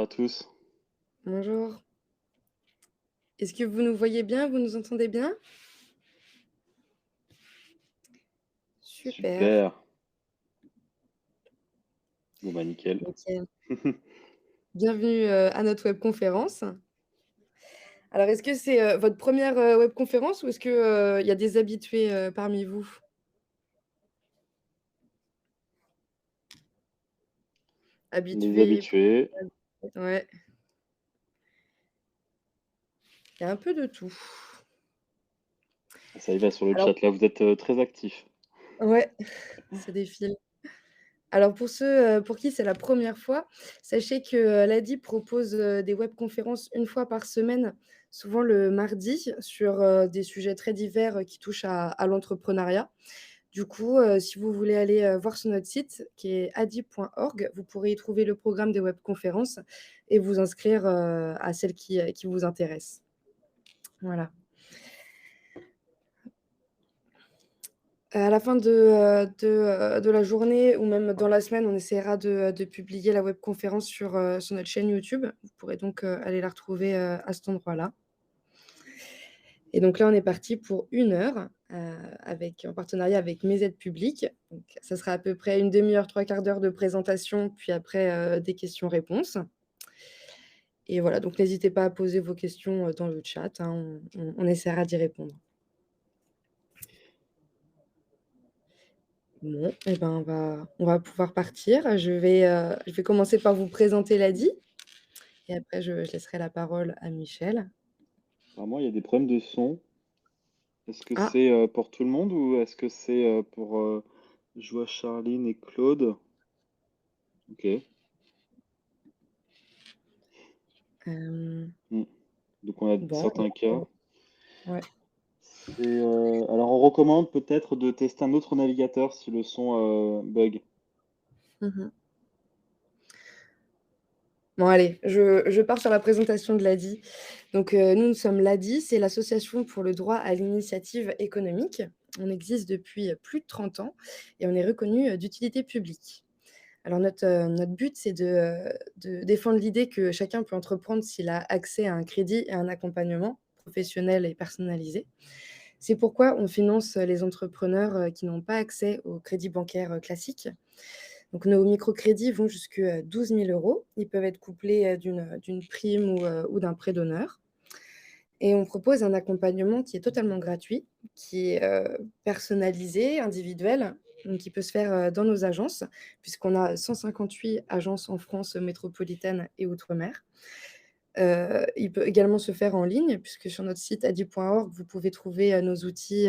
à tous. Bonjour. Est-ce que vous nous voyez bien? Vous nous entendez bien? Super, Super. Bon, bah, nickel. nickel. Bienvenue, à notre webconférence. Alors est-ce que c'est, votre première re webconférence ou est-ce que, il y a des habitués, parmi vous? Les Habitués, habitués, ouais, il y a un peu de tout. ça y va sur le Alors chat là, vous êtes, très actifs. ouais, ça défile. Alors pour ceux, pour qui c'est la première fois, sachez que, l'ADI propose, des webconférences une fois par semaine, souvent le mardi, sur, des sujets très divers, qui touchent à l'entrepreneuriat. Du coup, si vous voulez aller, voir sur notre site qui est adi.org, vous pourrez y trouver le programme des webconférences et vous inscrire, à celle qui vous intéresse. Voilà. À la fin de la journée ou même dans la semaine, on essaiera de publier la webconférence sur notre chaîne YouTube. Vous pourrez donc, aller la retrouver, à cet endroit-là. Et donc là, on est parti pour 1 heure, avec en partenariat avec Mes Aides Publiques. Donc ça sera à peu près une demi heure, 3/4 d'heure de présentation, puis après, des questions-réponses. Et voilà, donc n'hésitez pas à poser vos questions, dans le chat, hein, on essaiera d'y répondre. Bon et ben, on va pouvoir partir. Je vais commencer par vous présenter l'ADI et après je laisserai la parole à Michel. Apparemment, il y a des problèmes de son. Est-ce que Ah, c'est, pour tout le monde ou est-ce que c'est, pour, je vois Charline et Claude? OK. hem, Mmh. Donc on a bon, certains cas. ouais. C'est, alors on recommande peut-être de tester un autre navigateur si le son, bug. Mmh. Bon allez, je pars sur la présentation de l'ADI. Donc, nous sommes l'ADI, c'est l'association pour le droit à l'initiative économique. On existe depuis, plus de 30 ans et on est reconnu, d'utilité publique. Alors notre but, c'est de défendre l'idée que chacun peut entreprendre s'il a accès à un crédit et à un accompagnement professionnel et personnalisé. C'est pourquoi on finance, les entrepreneurs, qui n'ont pas accès au crédit bancaire, classique. Donc nos microcrédits vont jusque, 12 000 €. Ils peuvent être couplés, d'une prime ou d'un prêt d'honneur et on propose un accompagnement qui est totalement gratuit, qui est, personnalisé, individuel, donc qui peut se faire, dans nos agences, puisqu'on a 158 agences en France métropolitaine et outre-mer. Il peut également se faire en ligne puisque sur notre site adi.org, vous pouvez trouver, nos outils,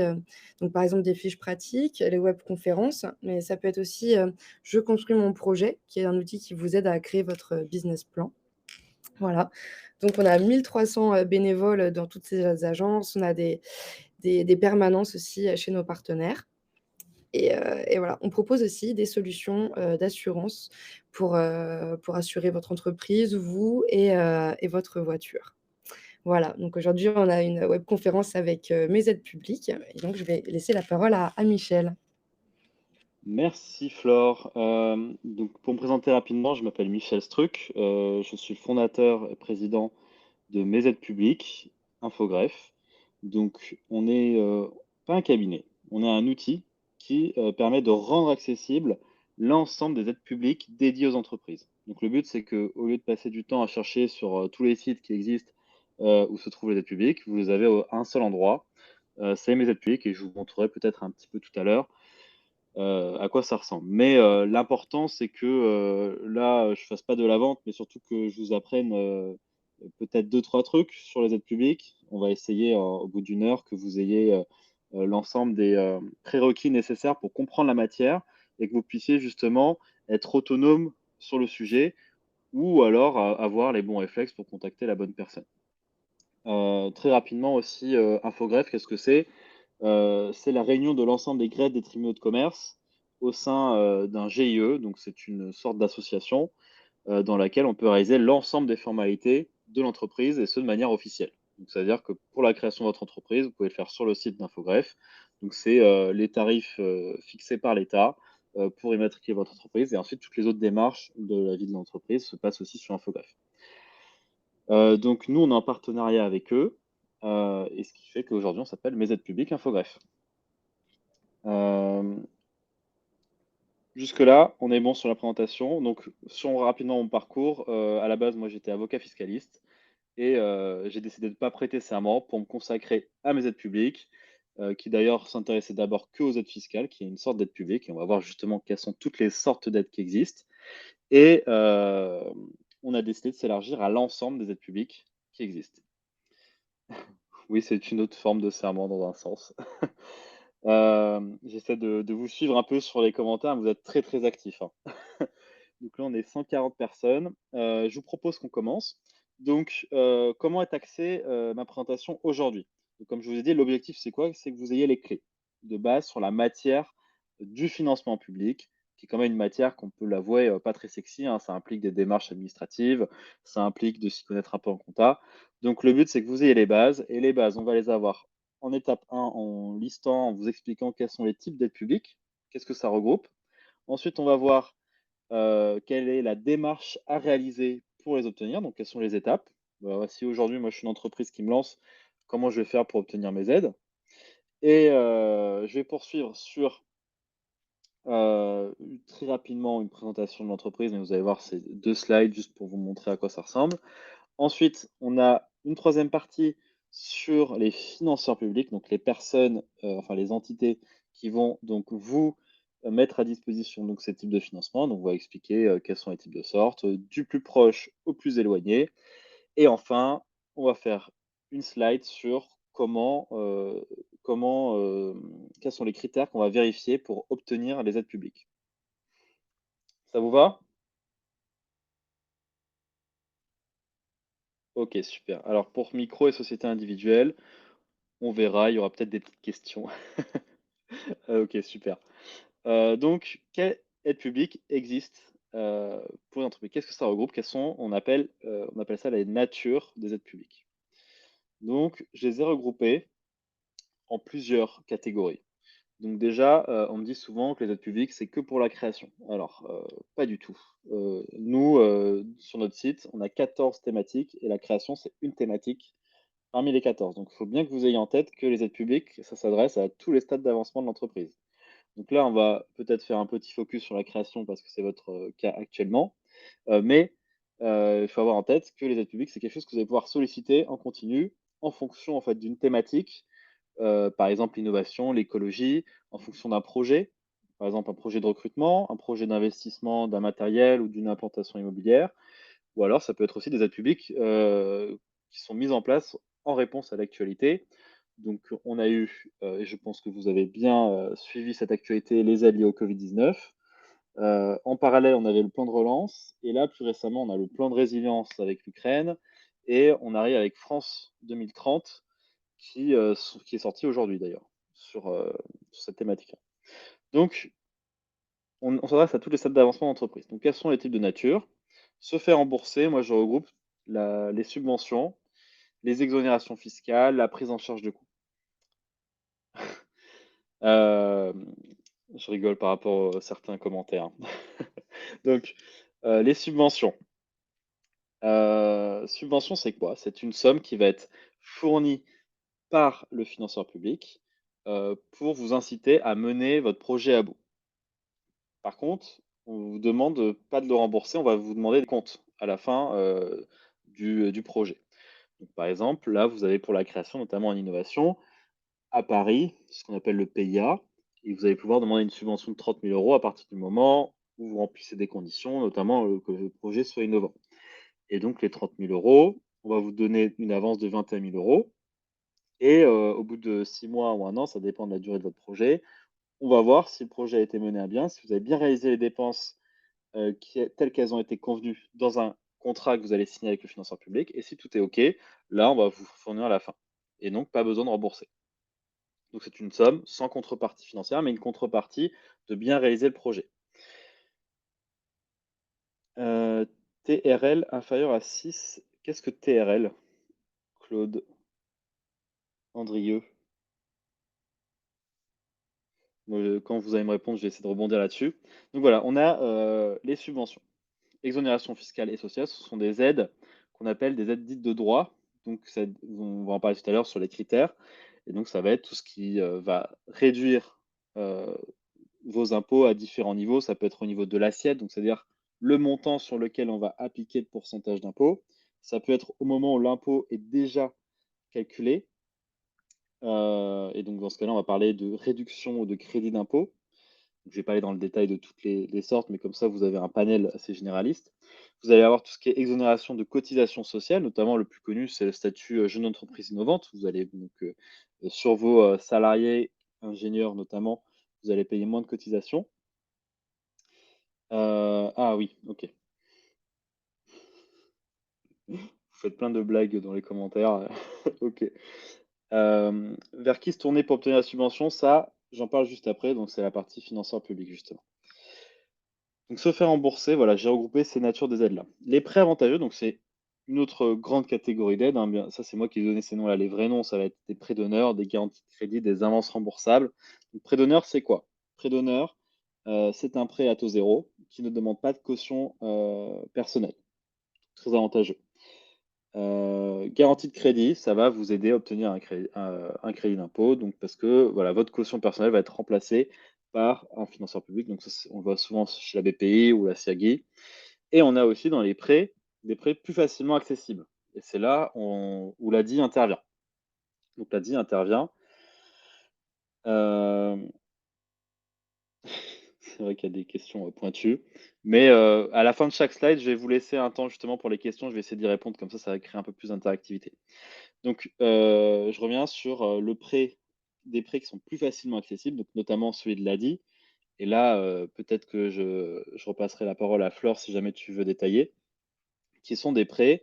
donc par exemple des fiches pratiques, les webconférences, mais ça peut être aussi, «Je construis mon projet» qui est un outil qui vous aide à créer votre, business plan. Voilà, donc on a 1 300, bénévoles, dans toutes ces agences. On a des permanences aussi, chez nos partenaires et voilà. On propose aussi des solutions, d'assurance pour assurer votre entreprise, vous et votre voiture. Voilà, donc aujourd'hui, on a une webconférence avec, Mes Aides Publiques et donc je vais laisser la parole à Michel. Merci Flore. Donc pour me présenter rapidement, je m'appelle Michel Struck, je suis le fondateur et président de Mes Aides Publiques, Infogreffe. Donc on est, pas un cabinet, on est un outil qui, permet de rendre accessible l'ensemble des aides publiques dédiées aux entreprises. Donc le but, c'est qu'au lieu de passer du temps à chercher sur, tous les sites qui existent, où se trouvent les aides publiques, vous les avez au un seul endroit, c'est Mes Aides Publiques et je vous montrerai peut-être un petit peu tout à l'heure, à quoi ça ressemble. Mais, l'important c'est que, là, je fasse pas de la vente, mais surtout que je vous apprenne, peut-être deux trois trucs sur les aides publiques. On va essayer, au bout d'une heure que vous ayez, l'ensemble des, prérequis nécessaires pour comprendre la matière et que vous puissiez justement être autonome sur le sujet ou alors avoir les bons réflexes pour contacter la bonne personne. Très rapidement aussi, Infogreffe, qu'est-ce que c'est? C'est la réunion de l'ensemble des greffes des tribunaux de commerce au sein, d'un GIE, donc c'est une sorte d'association, dans laquelle on peut réaliser l'ensemble des formalités de l'entreprise et ce de manière officielle. Donc ça veut dire que pour la création de votre entreprise, vous pouvez le faire sur le site d'Infogreffe. Donc c'est, les tarifs, fixés par l'État pour immatriculer votre entreprise. Et ensuite, toutes les autres démarches de la vie de l'entreprise se passent aussi sur Infogreffe. Donc nous, on est en partenariat avec eux, et ce qui fait qu'aujourd'hui, on s'appelle Mes aides publiques Infogreffe. Euh, Jusque-là, on est bon sur la présentation. Donc, sur rapidement mon parcours, à la base, moi, j'étais avocat fiscaliste et j'ai décidé de ne pas prêter serment pour me consacrer à mes aides publiques, qui d'ailleurs s'intéressaient d'abord que aux aides fiscales, qui est une sorte d'aide publique. Et on va voir justement quelles sont toutes les sortes d'aides qui existent. Et on a décidé de s'élargir à l'ensemble des aides publiques qui existent. Oui, c'est une autre forme de serment dans un sens. J'essaie de vous suivre un peu sur les commentaires. Vous êtes très très actifs, hein. Donc là, on est 140 personnes. Je vous propose qu'on commence. Donc, comment est axée ma présentation aujourd'hui? Donc, comme je vous ai dit, l'objectif, c'est quoi? C'est que vous ayez les clés de base sur la matière du financement public, qui est quand même une matière qu'on peut l'avouer, pas très sexy, hein. Ça implique des démarches administratives, ça implique de s'y connaître un peu en compta. Donc, le but, c'est que vous ayez les bases. Et les bases, on va les avoir en étape 1, en listant, en vous expliquant quels sont les types d'aides publiques, qu'est-ce que ça regroupe. Ensuite, on va voir quelle est la démarche à réaliser pour les obtenir, donc quelles sont les étapes. Si aujourd'hui, moi, je suis une entreprise qui me lance, comment je vais faire pour obtenir mes aides? Et je vais poursuivre sur très rapidement une présentation de l'entreprise, mais vous allez voir, c'est 2 slides juste pour vous montrer à quoi ça ressemble. Ensuite, on a une troisième partie sur les financeurs publics, donc les personnes, enfin les entités qui vont donc vous mettre à disposition donc ces types de financement. Donc, on va expliquer quels sont les types de sortes, du plus proche au plus éloigné. Et enfin, on va faire une slide sur quels sont les critères qu'on va vérifier pour obtenir les aides publiques. Ça vous va? Ok, super. Alors pour micro et société individuelle, on verra, il y aura peut-être des petites questions. Ok, super. Donc, quelle aide publique existe pour une entreprise? Qu'est-ce que ça regroupe? On appelle ça les natures des aides publiques. Donc, je les ai regroupées en plusieurs catégories. Donc déjà, on me dit souvent que les aides publiques, c'est que pour la création. Alors, pas du tout. Nous, sur notre site, on a 14 thématiques et la création, c'est une thématique parmi les 14. Donc, il faut bien que vous ayez en tête que les aides publiques, ça s'adresse à tous les stades d'avancement de l'entreprise. Donc là, on va peut-être faire un petit focus sur la création parce que c'est votre cas actuellement. Mais il faut avoir en tête que les aides publiques, c'est quelque chose que vous allez pouvoir solliciter en continu en fonction en fait d'une thématique, par exemple l'innovation, l'écologie, en fonction d'un projet, par exemple un projet de recrutement, un projet d'investissement d'un matériel ou d'une implantation immobilière, ou alors ça peut être aussi des aides publiques qui sont mises en place en réponse à l'actualité. Donc on a eu, et je pense que vous avez bien suivi cette actualité, les aides liées au Covid-19. En parallèle, on avait le plan de relance et là, plus récemment, on a le plan de résilience avec l'Ukraine et on arrive avec France 2030 qui est sorti aujourd'hui d'ailleurs sur cette thématique-là. Donc, on s'adresse à tous les stades d'avancement d'entreprise. Donc, quels sont les types de nature? Se faire rembourser, moi je regroupe les subventions, les exonérations fiscales, la prise en charge de coûts. Euh, je rigole par rapport à certains commentaires. Donc, les subventions. Subvention, c'est quoi? C'est une somme qui va être fournie par le financeur public, pour vous inciter à mener votre projet à bout. Par contre, on vous demande pas de le rembourser, on va vous demander des comptes à la fin, du projet. Donc par exemple, là, vous avez pour la création, notamment en innovation, à Paris, ce qu'on appelle le PIA, et vous allez pouvoir demander une subvention de 30 000 € à partir du moment où vous remplissez des conditions, notamment, que le projet soit innovant. Et donc les 30 000 €, on va vous donner une avance de 21 000 € et au bout de 6 mois ou 1 an, ça dépend de la durée de votre projet, on va voir si le projet a été mené à bien, si vous avez bien réalisé les dépenses, telles qu'elles ont été convenues dans un contrat que vous allez signer avec le financeur public et si tout est OK, là, on va vous fournir à la fin et donc pas besoin de rembourser. Donc c'est une somme sans contrepartie financière, mais une contrepartie de bien réaliser le projet. TRL inférieur à 6, qu'est-ce que TRL? Claude Andrieux? Quand vous allez me répondre, je vais essayer de rebondir là-dessus. Donc voilà, on a les subventions. Exonération fiscale et sociale, ce sont des aides qu'on appelle des aides dites de droit. Donc, on va en parler tout à l'heure sur les critères. Et donc, ça va être tout ce qui va réduire euh, vos impôts à différents niveaux. Ça peut être au niveau de l'assiette, donc c'est-à-dire le montant sur lequel on va appliquer le pourcentage d'impôt. Ça peut être au moment où l'impôt est déjà calculé. Et donc, dans ce cas-là, on va parler de réduction ou de crédit d'impôt. Je ne vais pas aller dans le détail de toutes les sortes, mais comme ça, vous avez un panel assez généraliste. Vous allez avoir tout ce qui est exonération de cotisations sociales, notamment le plus connu, c'est le statut jeune entreprise innovante. Vous allez donc, sur vos salariés, ingénieurs notamment, vous allez payer moins de cotisations. Ah oui, ok. Vous faites plein de blagues dans les commentaires. Ok. Vers qui se tourner pour obtenir la subvention? Ça, j'en parle juste après, donc c'est la partie financeur public, justement. Donc se faire rembourser, voilà, j'ai regroupé ces natures des aides-là. Les prêts avantageux, donc c'est une autre grande catégorie d'aides, hein, ça c'est moi qui ai donné ces noms-là. Les vrais noms, ça va être des prêts d'honneur, des garanties de crédit, des avances remboursables. Donc prêt d'honneur, c'est quoi? Prêt d'honneur, c'est un prêt à taux zéro qui ne demande pas de caution personnelle. Très avantageux. Garantie de crédit, ça va vous aider à obtenir un crédit d'impôt, donc parce que voilà, votre caution personnelle va être remplacée par un financeur public. Donc ça, on le voit souvent chez la BPI ou la CIAGI. Et on a aussi dans les prêts des prêts plus facilement accessibles. Et c'est là où l'ADI intervient. Donc l'ADI intervient. euh, c'est vrai qu'il y a des questions pointues. Mais à la fin de chaque slide, je vais vous laisser un temps justement pour les questions. Je vais essayer d'y répondre, comme ça va créer un peu plus d'interactivité. Donc, je reviens sur des prêts qui sont plus facilement accessibles, donc notamment celui de l'ADI. Et là, peut-être que je repasserai la parole à Flore si jamais tu veux détailler, qui sont des prêts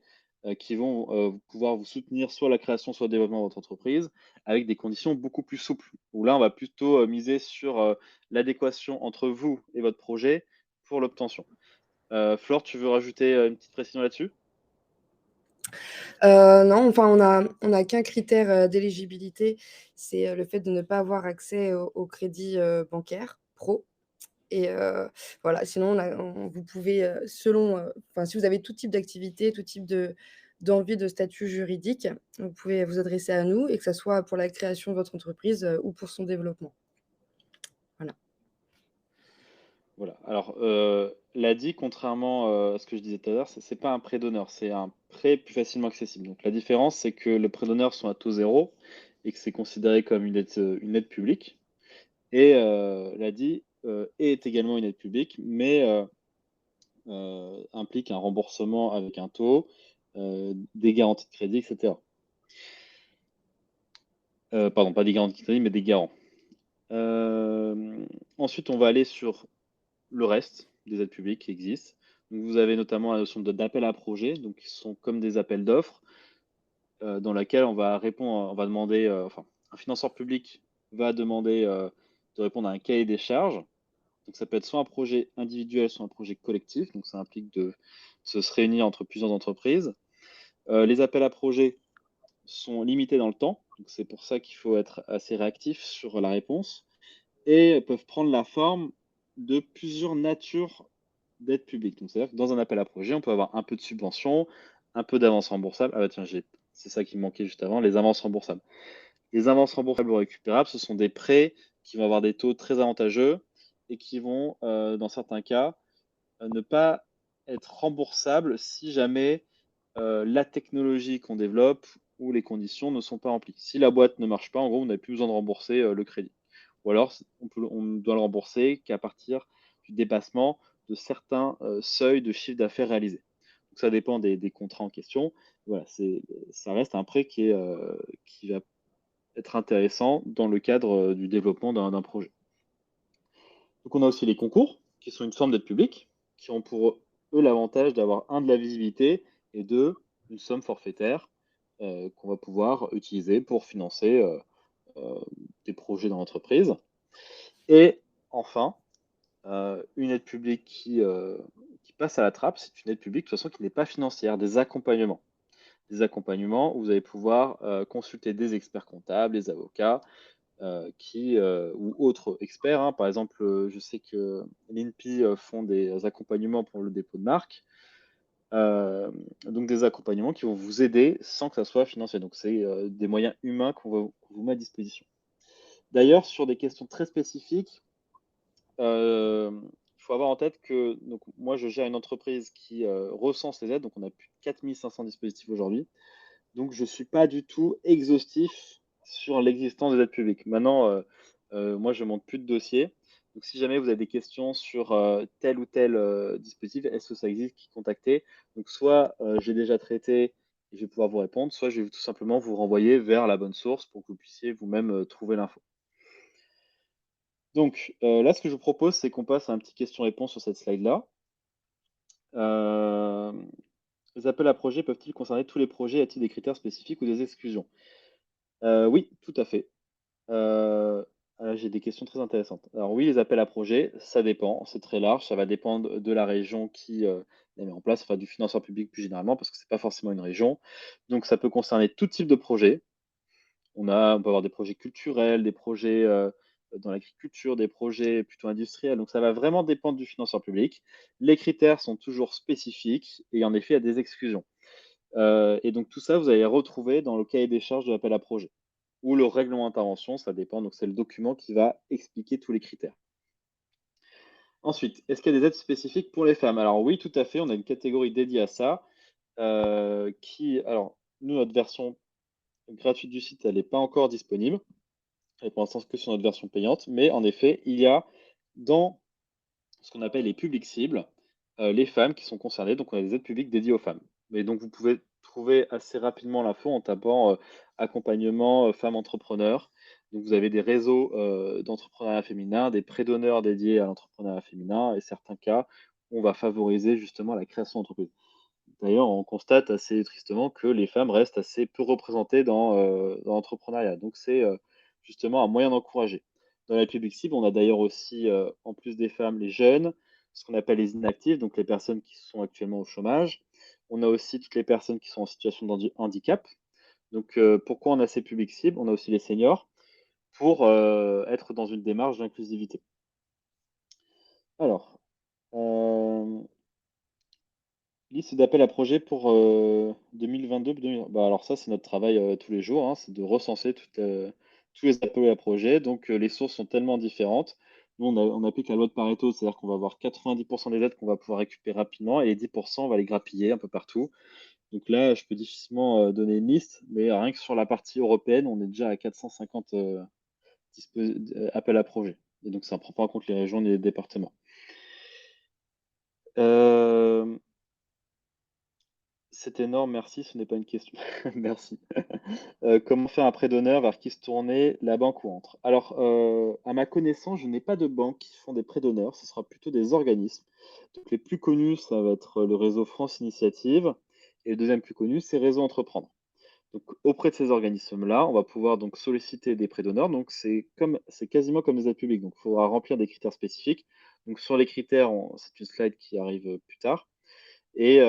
qui vont pouvoir vous soutenir soit la création, soit le développement de votre entreprise, avec des conditions beaucoup plus souples. Où là, on va plutôt miser sur l'adéquation entre vous et votre projet pour l'obtention. Flore, tu veux rajouter une petite précision là-dessus? Non, enfin, on a qu'un critère, d'éligibilité, c'est, le fait de ne pas avoir accès au crédit, bancaire pro et voilà, sinon vous pouvez, selon, enfin, si vous avez tout type d'activité, tout type d'envie de statut juridique, vous pouvez vous adresser à nous et que ça soit pour la création de votre entreprise, ou pour son développement. Voilà. Voilà. Alors, l'ADI, contrairement à ce que je disais tout à l'heure, c'est pas un prêt d'honneur, c'est un prêt plus facilement accessible. Donc, la différence, c'est que le prêt d'honneur sont à taux zéro et que c'est considéré comme une aide publique. Et l'ADI est également une aide publique, mais implique un remboursement avec un taux, des garanties de crédit, etc. Pardon, pas des garanties de crédit, mais des garants. Ensuite, on va aller sur le reste des aides publiques qui existent. Donc, vous avez notamment la notion d'appel à projet, donc qui sont comme des appels d'offres, dans laquelle on va répondre, on va demander, enfin, un financeur public va demander de répondre à un cahier des charges. Donc ça peut être soit un projet individuel, soit un projet collectif. Donc ça implique de se réunir entre plusieurs entreprises. Les appels à projets sont limités dans le temps, donc c'est pour ça qu'il faut être assez réactif sur la réponse et peuvent prendre la forme de plusieurs natures d'aide publique. Donc, c'est-à-dire que dans un appel à projet, on peut avoir un peu de subvention, un peu d'avance remboursable. Ah bah tiens, c'est ça qui me manquait juste avant, les avances remboursables. Les avances remboursables ou récupérables, ce sont des prêts qui vont avoir des taux très avantageux et qui vont, dans certains cas, ne pas être remboursables si jamais la technologie qu'on développe ou les conditions ne sont pas remplies. Si la boîte ne marche pas, en gros, on n'a plus besoin de rembourser le crédit. Ou alors, on ne doit le rembourser qu'à partir du dépassement de certains seuils de chiffre d'affaires réalisés. Donc, ça dépend des contrats en question. Voilà, ça reste un prêt qui va être intéressant dans le cadre du développement d'un projet. Donc, on a aussi les concours, qui sont une forme d'aide publique, qui ont pour eux l'avantage d'avoir, un, de la visibilité et deux, une somme forfaitaire qu'on va pouvoir utiliser pour financer euh, des projets dans l'entreprise. Et enfin, une aide publique qui passe à la trappe, c'est une aide publique de toute façon qui n'est pas financière, des accompagnements. Des accompagnements où vous allez pouvoir consulter des experts comptables, des avocats, ou autres experts, hein. Par exemple, je sais que l'INPI font des accompagnements pour le dépôt de marque. Donc des accompagnements qui vont vous aider sans que ça soit financier. Donc c'est des moyens humains qu'on vous met à disposition. D'ailleurs, sur des questions très spécifiques, il faut avoir en tête que donc moi, je gère une entreprise qui recense les aides. Donc on a plus de 4 500 dispositifs aujourd'hui. Donc je ne suis pas du tout exhaustif sur l'existence des aides publiques. Maintenant, moi, je ne monte plus de dossier. Donc si jamais vous avez des questions sur tel ou tel dispositif, est-ce que ça existe, qui contacter? Donc soit j'ai déjà traité et je vais pouvoir vous répondre, soit je vais tout simplement vous renvoyer vers la bonne source pour que vous puissiez vous-même trouver l'info. Donc là, ce que je vous propose, c'est qu'on passe à un petit question-réponse sur cette slide-là. Euh, les appels à projets peuvent-ils concerner tous les projets? Y a-t-il des critères spécifiques ou des exclusions? Oui, tout à fait. Heu, j'ai des questions très intéressantes. Alors oui, les appels à projets, ça dépend, c'est très large, ça va dépendre de la région qui, les met en place, enfin du financeur public plus généralement, parce que c'est pas forcément une région. Donc ça peut concerner tout type de projet. On peut avoir des projets culturels, des projets, dans l'agriculture, des projets plutôt industriels, donc ça va vraiment dépendre du financeur public. Les critères sont toujours spécifiques et en effet, il y a des exclusions. Et donc tout ça, vous allez les retrouver dans le cahier des charges de l'appel à projet ou le règlement d'intervention, ça dépend. Donc c'est le document qui va expliquer tous les critères. Ensuite, est-ce qu'il y a des aides spécifiques pour les femmes? Alors oui, tout à fait, on a une catégorie dédiée à ça, alors nous, notre version gratuite du site, elle n'est pas encore disponible. Elle est pour l'instant que sur notre version payante, mais en effet, il y a dans ce qu'on appelle les publics cibles, les femmes qui sont concernées, donc on a des aides publiques dédiées aux femmes. Mais donc vous pouvez trouver assez rapidement l'info en tapant, accompagnement, femmes entrepreneurs. Donc vous avez des réseaux, d'entrepreneuriat féminin, des pré-donneurs dédiés à l'entrepreneuriat féminin et certains cas, on va favoriser justement la création d'entreprise. D'ailleurs, on constate assez tristement que les femmes restent assez peu représentées dans l'entrepreneuriat. Donc c'est, justement un moyen d'encourager. Dans la public cible, on a d'ailleurs aussi, en plus des femmes, les jeunes, ce qu'on appelle les inactifs, donc les personnes qui sont actuellement au chômage. On a aussi toutes les personnes qui sont en situation de handicap. Donc, pourquoi on a ces publics cibles? On a aussi les seniors pour, être dans une démarche d'inclusivité. Alors, hem liste d'appels à projets pour 2022, bah, alors ça, c'est notre travail tous les jours, hein, c'est de recenser tous les appels à projets. Donc, les sources sont tellement différentes. Nous, on applique la loi de Pareto, c'est-à-dire qu'on va avoir 90% des aides qu'on va pouvoir récupérer rapidement et les 10%, on va les grappiller un peu partout. Donc là, je peux difficilement donner une liste, mais rien que sur la partie européenne, on est déjà à 450 appels à projets. Et donc, ça ne prend pas en compte les régions ni les départements. Euh, C'est énorme, merci, ce n'est pas une question. Merci. Comment faire un prêt d'honneur? Vers qui se tourner? La banque ou autre? Alors, à ma connaissance, je n'ai pas de banques qui font des prêts d'honneur, ce sera plutôt des organismes. Donc les plus connus, ça va être le réseau France Initiative et le deuxième plus connu, c'est Réseau Entreprendre. Donc auprès de ces organismes-là, on va pouvoir donc solliciter des prêts d'honneur. Donc c'est quasiment comme des aides publiques, donc il faudra remplir des critères spécifiques. Donc sur les critères, c'est une slide qui arrive, plus tard. Et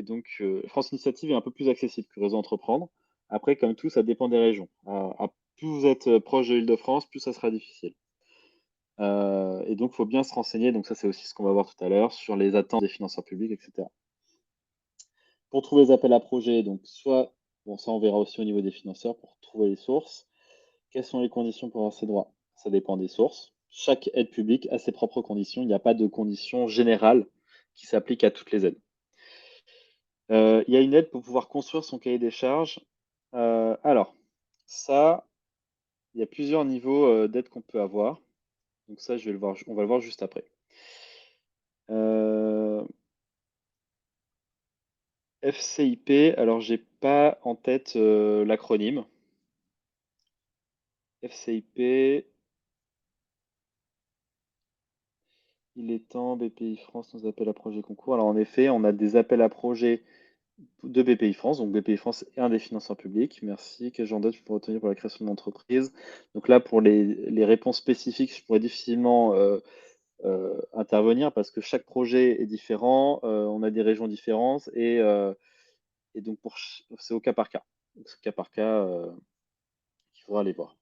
donc, France Initiative est un peu plus accessible que Réseau Entreprendre. Après, comme tout, ça dépend des régions. Plus vous êtes proche de l'Île-de-France, plus ça sera difficile. Et donc, il faut bien se renseigner. Donc, ça, c'est aussi ce qu'on va voir tout à l'heure sur les attentes des financeurs publics, etc. Pour trouver les appels à projets, donc soit, bon, ça, on verra aussi au niveau des financeurs pour trouver les sources. Quelles sont les conditions pour avoir ces droits? Ça dépend des sources. Chaque aide publique a ses propres conditions. Il n'y a pas de conditions générales qui s'appliquent à toutes les aides. Il y a une aide pour pouvoir construire son cahier des charges. Alors, ça, il y a plusieurs niveaux, d'aide qu'on peut avoir. Donc ça, je vais le voir on va le voir juste après. Heu, FCIP, alors j'ai pas en tête, l'acronyme. FCIP, il est temps, BPI France nous appelle à projet concours. Alors en effet, on a des appels à projets de BPI France. Donc BPI France est un des financeurs publics. Merci. Quel genre d'aide je peux retenir pour la création d'entreprise? Donc là, pour les réponses spécifiques, je pourrais difficilement intervenir parce que chaque projet est différent, on a des régions différentes et donc c'est au cas par cas. Donc c'est au cas par cas qu'il faudra aller voir.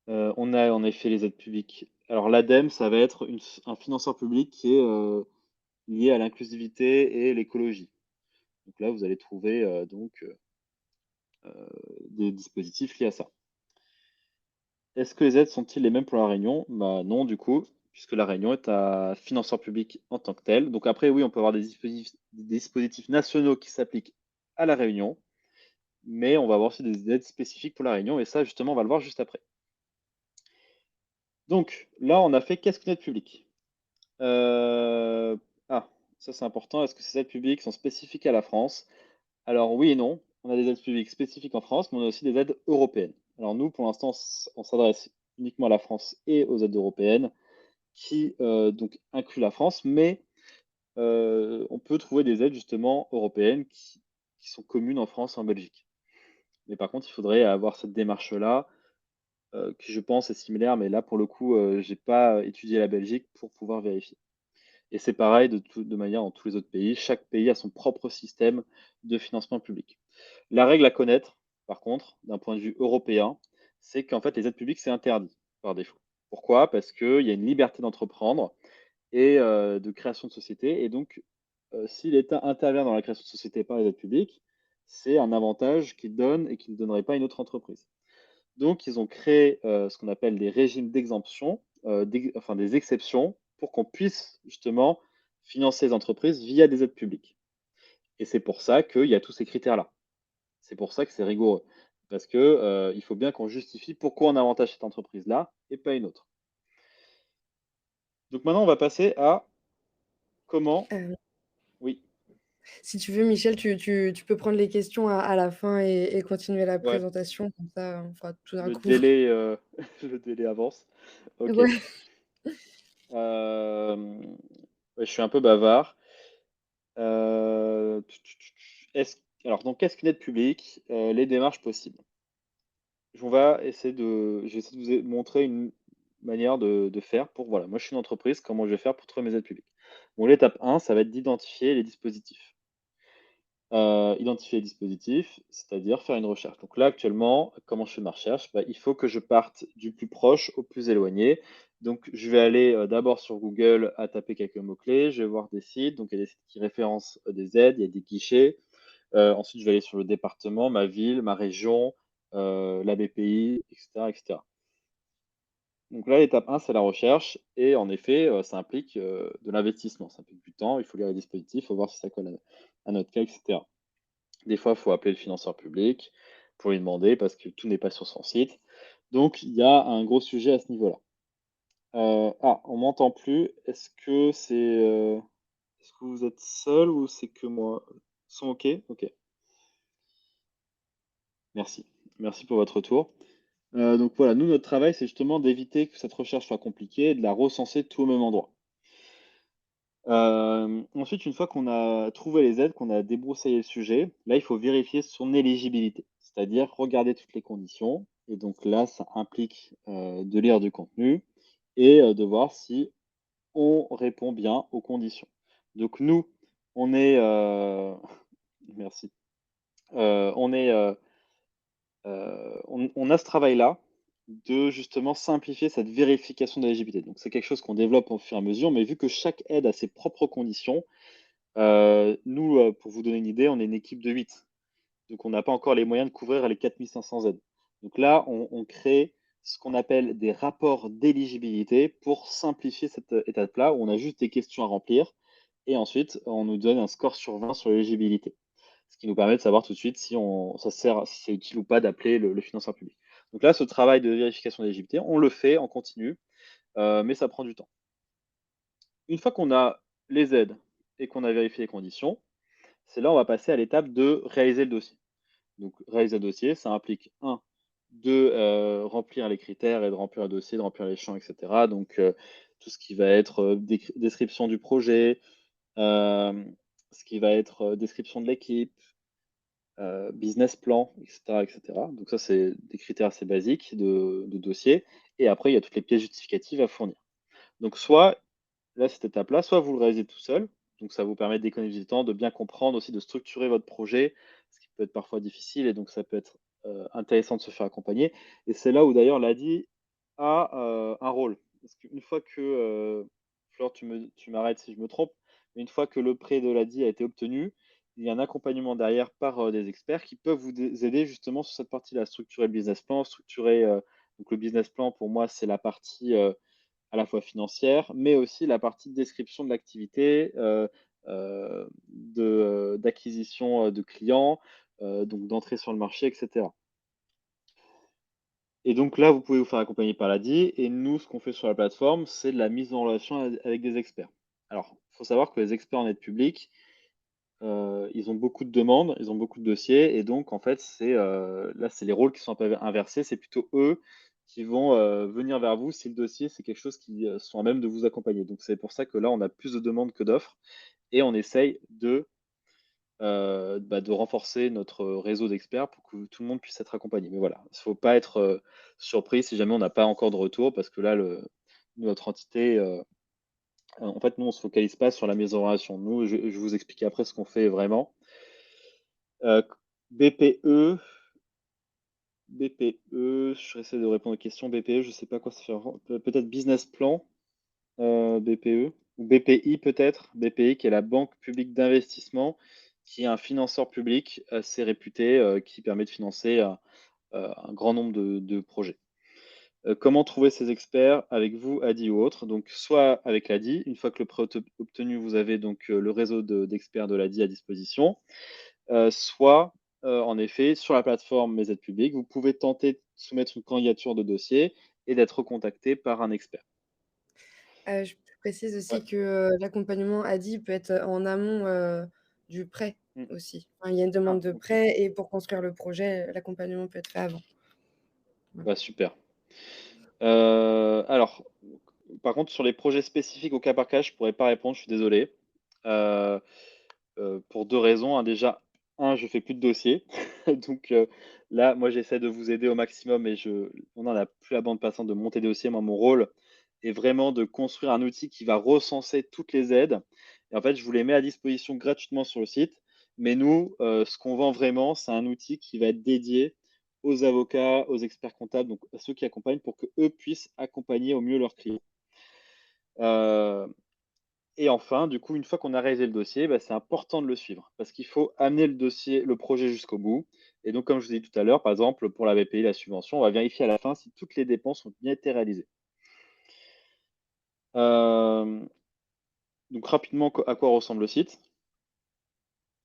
On a en effet les aides publiques. Alors l'ADEME, ça va être un financeur public qui est lié à l'inclusivité et l'écologie. Donc là, vous allez trouver des dispositifs liés à ça. Est-ce que les aides sont-ils les mêmes pour la Réunion? Bah non, du coup, puisque la Réunion est un financeur public en tant que tel. Donc après, oui, on peut avoir des dispositifs nationaux qui s'appliquent à la Réunion, mais on va avoir aussi des aides spécifiques pour la Réunion, et ça, justement, on va le voir juste après. Donc là, on a fait qu'est-ce qu'une aide publique? Euh, Ah, ça c'est important. Est-ce que ces aides publiques sont spécifiques à la France? Alors oui et non. On a des aides publiques spécifiques en France, mais on a aussi des aides européennes. Alors nous, pour l'instant, on s'adresse uniquement à la France et aux aides européennes, qui donc incluent la France, mais on peut trouver des aides justement européennes qui sont communes en France et en Belgique. Mais par contre, il faudrait avoir cette démarche-là, qui je pense est similaire, mais là pour le coup, j'ai pas étudié la Belgique pour pouvoir vérifier. Et c'est pareil de manière dans tous les autres pays. Chaque pays a son propre système de financement public. La règle à connaître, par contre, d'un point de vue européen, c'est qu'en fait, les aides publiques, c'est interdit par défaut. Pourquoi? Parce qu'il y a une liberté d'entreprendre et de création de société. Et donc, si l'État intervient dans la création de société par les aides publiques, c'est un avantage qu'il donne et qu'il ne donnerait pas à une autre entreprise. Donc, ils ont créé ce qu'on appelle des régimes d'exemption, enfin des exceptions, pour qu'on puisse justement financer les entreprises via des aides publiques. Et c'est pour ça qu'il y a tous ces critères-là. C'est pour ça que c'est rigoureux. Parce que il faut bien qu'on justifie pourquoi on avantage cette entreprise-là et pas une autre. Donc maintenant, on va passer à comment. Heu, Oui, Si tu veux, Michel, tu peux prendre les questions à la fin et continuer la ouais, présentation, comme ça, on fera tout d'un le coup. délai, le délai avance. Ok. Ouais. Ouais, je suis un peu bavard. Est-ce alors donc qu'est-ce qu'une aide publique? Les démarches possibles. Je vais essayer de vous montrer une manière de faire pour voilà, moi je suis une entreprise, comment je vais faire pour trouver mes aides publiques? Bon, l'étape 1, ça va être d'identifier les dispositifs. Identifier les dispositifs, c'est-à-dire faire une recherche. Donc là, actuellement, comment je fais ma recherche? Bah, il faut que je parte du plus proche au plus éloigné. Donc je vais aller, d'abord sur Google à taper quelques mots-clés, je vais voir des sites, donc il y a des sites qui référencent, des aides, il y a des guichets. Ensuite, je vais aller sur le département, ma ville, ma région, la BPI, et cetera, et cetera. Donc là, l'étape 1, c'est la recherche et en effet, ça implique, de l'investissement, ça implique du temps, il faut lire les dispositifs, il faut voir si ça colle à notre cas et cetera. Des fois, il faut appeler le financeur public pour lui demander parce que tout n'est pas sur son site. Donc il y a un gros sujet à ce niveau-là. On m'entend plus. Est-ce que vous êtes seul ou c'est que moi? Son OK? OK, merci. Merci pour votre retour. Donc voilà, nous, notre travail, c'est justement d'éviter que cette recherche soit compliquée et de la recenser tout au même endroit. Ensuite, une fois qu'on a trouvé les aides, qu'on a débroussaillé le sujet, là, il faut vérifier son éligibilité, c'est-à-dire regarder toutes les conditions. Et donc là, ça implique de lire du contenu et de voir si on répond bien aux conditions. Donc nous, on est, merci, on est, on a ce travail-là de justement simplifier cette vérification d'éligibilité. Donc c'est quelque chose qu'on développe au fur et à mesure, mais vu que chaque aide a ses propres conditions, nous, pour vous donner une idée, on est une équipe de 8. Donc on n'a pas encore les moyens de couvrir les 4 500 aides. Donc là, on crée ce qu'on appelle des rapports d'éligibilité pour simplifier cette, étape-là, où on a juste des questions à remplir et ensuite on nous donne un score sur 20 sur l'éligibilité. Ce qui nous permet de savoir tout de suite si c'est utile ou pas d'appeler le financeur public. Donc là, ce travail de vérification d'éligibilité, on le fait en continu, mais ça prend du temps. Une fois qu'on a les aides et qu'on a vérifié les conditions, c'est là on va passer à l'étape de réaliser le dossier. Donc réaliser le dossier, ça implique de remplir les critères et de remplir le dossier, de remplir les champs, et cetera. Donc tout ce qui va être, description du projet, hem, ce qui va être, description de l'équipe, business plan, et cetera, et cetera. Donc ça, c'est des critères assez basiques de dossier et après il y a toutes les pièces justificatives à fournir. Donc soit là, cette étape-là, soit vous le réalisez tout seul, donc ça vous permet d'économiser du temps, de bien comprendre aussi, de structurer votre projet, ce qui peut être parfois difficile et donc ça peut être, intéressant de se faire accompagner et c'est là où d'ailleurs l'ADI a, un rôle. Parce qu'une fois que, Flore, tu m'arrêtes si je me trompe, mais une fois que le prêt de l'ADI a été obtenu, il y a un accompagnement derrière par, des experts qui peuvent vous aider justement sur cette partie-là, structurer le business plan, structurer, donc le business plan pour moi, c'est la partie, à la fois financière, mais aussi la partie de description de l'activité, d'acquisition, de clients, donc d'entrée sur le marché et cetera. Et donc là, vous pouvez vous faire accompagner par l'ADI et nous, ce qu'on fait sur la plateforme, c'est de la mise en relation avec des experts. Alors, il faut savoir que les experts en aide publique, ils ont beaucoup de demandes, ils ont beaucoup de dossiers et donc en fait, là, c'est les rôles qui sont un peu inversés. C'est plutôt eux qui vont, venir vers vous si le dossier, c'est quelque chose qui, sont à même de vous accompagner. Donc c'est pour ça que là, on a plus de demandes que d'offres et on essaye de renforcer notre réseau d'experts pour que tout le monde puisse être accompagné. Mais voilà, il ne faut pas être, surpris si jamais on n'a pas encore de retour parce que là, notre entité, en fait, nous, on ne se focalise pas sur la mise en relation. Nous, je vais vous expliquer après ce qu'on fait vraiment. BPE, BPE, je vais essayer de répondre aux questions. BPE, je ne sais pas quoi ça fait. Peut-être business plan, BPE, ou BPI peut-être. BPI, qui est la Banque publique d'investissement, qui est un financeur public assez réputé, qui permet de financer un grand nombre de projets. Comment trouver ces experts avec vous, ADI ou autre? Donc, soit avec l'ADI, une fois que le prêt est obtenu, vous avez donc le réseau d'experts de l'ADI à disposition. Soit, en effet, sur la plateforme Mes aides publiques, vous pouvez tenter de soumettre une candidature de dossier et d'être recontacté par un expert. Je précise Ouais. aussi que, l'accompagnement ADI peut être, en amont, du prêt Mmh. aussi. Enfin, il y a une Ah, demande de OK. prêt et pour construire le projet, l'accompagnement peut être fait avant. Voilà. Bah, super. Alors, par contre, sur les projets spécifiques au cas par cas, je pourrais pas répondre, je suis désolé. Heu pour 2 raisons, hein. Déjà, je fais plus de dossiers. Donc, là, moi, j'essaie de vous aider au maximum et on en a plus la bande passante de monter des dossiers. Moi, mon rôle est vraiment de construire un outil qui va recenser toutes les aides et en fait, je vous les mets à disposition gratuitement sur le site. Mais nous, ce qu'on vend vraiment, c'est un outil qui va être dédié aux avocats, aux experts comptables, donc à ceux qui accompagnent pour qu'eux puissent accompagner au mieux leurs clients. Heu et enfin, du coup, une fois qu'on a réalisé le dossier, bah, c'est important de le suivre parce qu'il faut amener le projet jusqu'au bout. Et donc, comme je vous ai dit tout à l'heure, par exemple, pour la BPI, la subvention, on va vérifier à la fin si toutes les dépenses ont bien été réalisées. Euh, donc, rapidement, à quoi ressemble le site?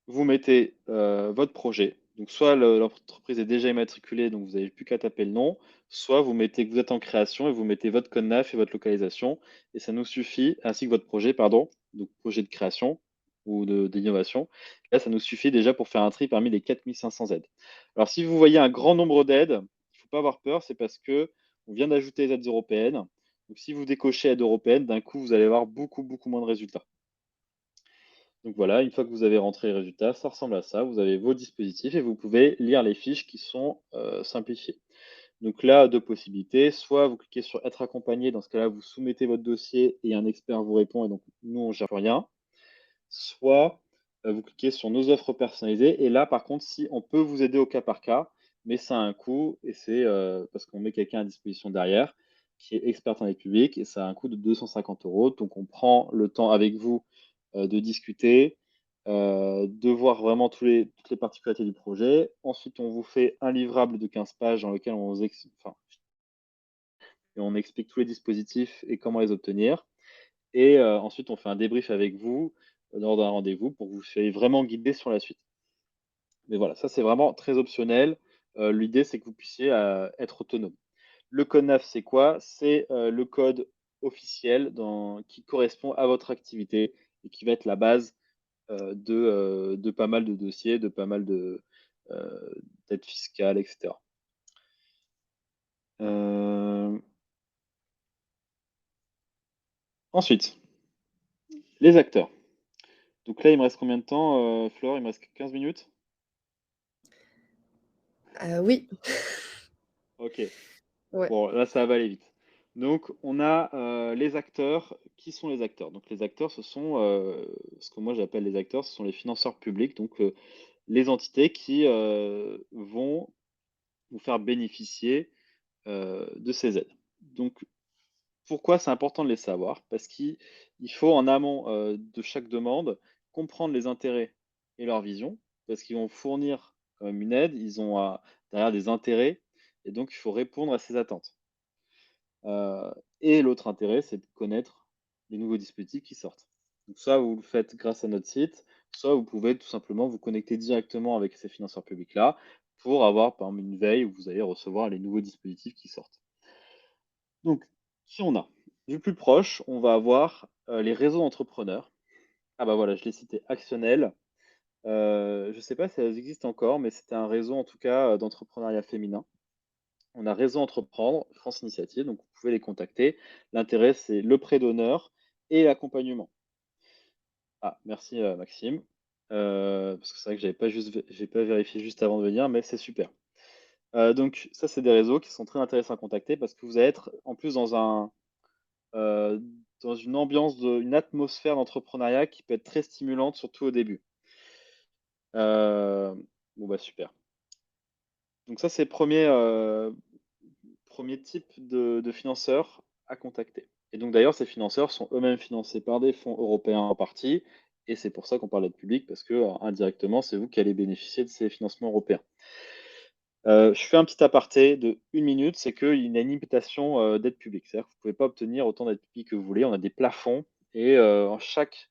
Vous mettez votre projet. Donc, soit l'entreprise est déjà immatriculée, donc vous n'avez plus qu'à taper le nom, soit vous mettez que vous êtes en création et vous mettez votre code NAF et votre localisation. Et ça nous suffit, ainsi que votre projet, pardon, donc projet de création ou d'innovation. Là, ça nous suffit déjà pour faire un tri parmi les 4500 aides. Alors, si vous voyez un grand nombre d'aides, il ne faut pas avoir peur, c'est parce que on vient d'ajouter les aides européennes. Donc, si vous décochez aide européenne, d'un coup, vous allez avoir beaucoup, beaucoup moins de résultats. Donc voilà, une fois que vous avez rentré les résultats, ça ressemble à ça. Vous avez vos dispositifs et vous pouvez lire les fiches qui sont simplifiées. Donc là, deux possibilités. Soit vous cliquez sur être accompagné. Dans ce cas-là, vous soumettez votre dossier et un expert vous répond. Et donc, nous, on ne gère plus rien. Soit vous cliquez sur nos offres personnalisées. Et là, par contre, si on peut vous aider au cas par cas, mais ça a un coût et c'est parce qu'on met quelqu'un à disposition derrière qui est expert en aide publique et ça a un coût de 250 euros. Donc, on prend le temps avec vous de discuter, de voir vraiment toutes les particularités du projet. Ensuite, on vous fait un livrable de 15 pages dans lequel on explique tous les dispositifs et comment les obtenir. Et ensuite, on fait un débrief avec vous lors d'un rendez-vous pour que vous soyez vraiment guidé sur la suite. Mais voilà, ça, c'est vraiment très optionnel. L'idée, c'est que vous puissiez être autonome. Le code NAF, c'est quoi? C'est le code officiel qui correspond à votre activité et qui va être la base de pas mal de dossiers, de pas mal d'aides fiscales, et cetera. Hem, Ensuite, les acteurs. Donc là, il me reste combien de temps, Flore? Il me reste 15 minutes? Oui, OK. ouais. Bon, là, ça va aller vite. Donc on a, les acteurs. Qui sont les acteurs? Donc les acteurs, ce sont, ce que moi j'appelle les acteurs, ce sont les financeurs publics, donc les entités qui, vont vous faire bénéficier, de ces aides. Donc, pourquoi c'est important de les savoir? Parce qu'il faut en amont, de chaque demande, comprendre les intérêts et leur vision, parce qu'ils vont fournir quand même une aide, ils ont, derrière des intérêts et donc il faut répondre à ces attentes. Heu et l'autre intérêt, c'est de connaître les nouveaux dispositifs qui sortent. Donc ça, vous le faites grâce à notre site, soit vous pouvez tout simplement vous connecter directement avec ces financeurs publics-là pour avoir, par exemple, une veille où vous allez recevoir les nouveaux dispositifs qui sortent. Donc, qui on a? Du plus proche, on va avoir, les réseaux d'entrepreneurs. Ah bah, voilà, je l'ai cité, Actionnel. Je ne sais pas si elles existent encore, mais c'était un réseau en tout cas, d'entrepreneuriat féminin. On a Réseau Entreprendre, France Initiative, donc vous pouvez les contacter. L'intérêt, c'est le prêt d'honneur et l'accompagnement. Ah, merci, Maxime. Parce que c'est vrai que j'ai pas vérifié juste avant de venir, mais c'est super. Donc ça, c'est des réseaux qui sont très intéressants à contacter parce que vous allez être en plus heu, dans une ambiance une atmosphère d'entrepreneuriat qui peut être très stimulante, surtout au début. Bon, bah, super. Donc ça, c'est premier type de financeurs à contacter. Et donc d'ailleurs, ces financeurs sont eux-mêmes financés par des fonds européens en partie, et c'est pour ça qu'on parle d'aide publique, parce que indirectement, c'est vous qui allez bénéficier de ces financements européens. Je fais un petit aparté de 1 minute, c'est qu'il y a une limitation d'aide publique. C'est-à-dire que vous ne pouvez pas obtenir autant d'aide publique que vous voulez. On a des plafonds, et en chaque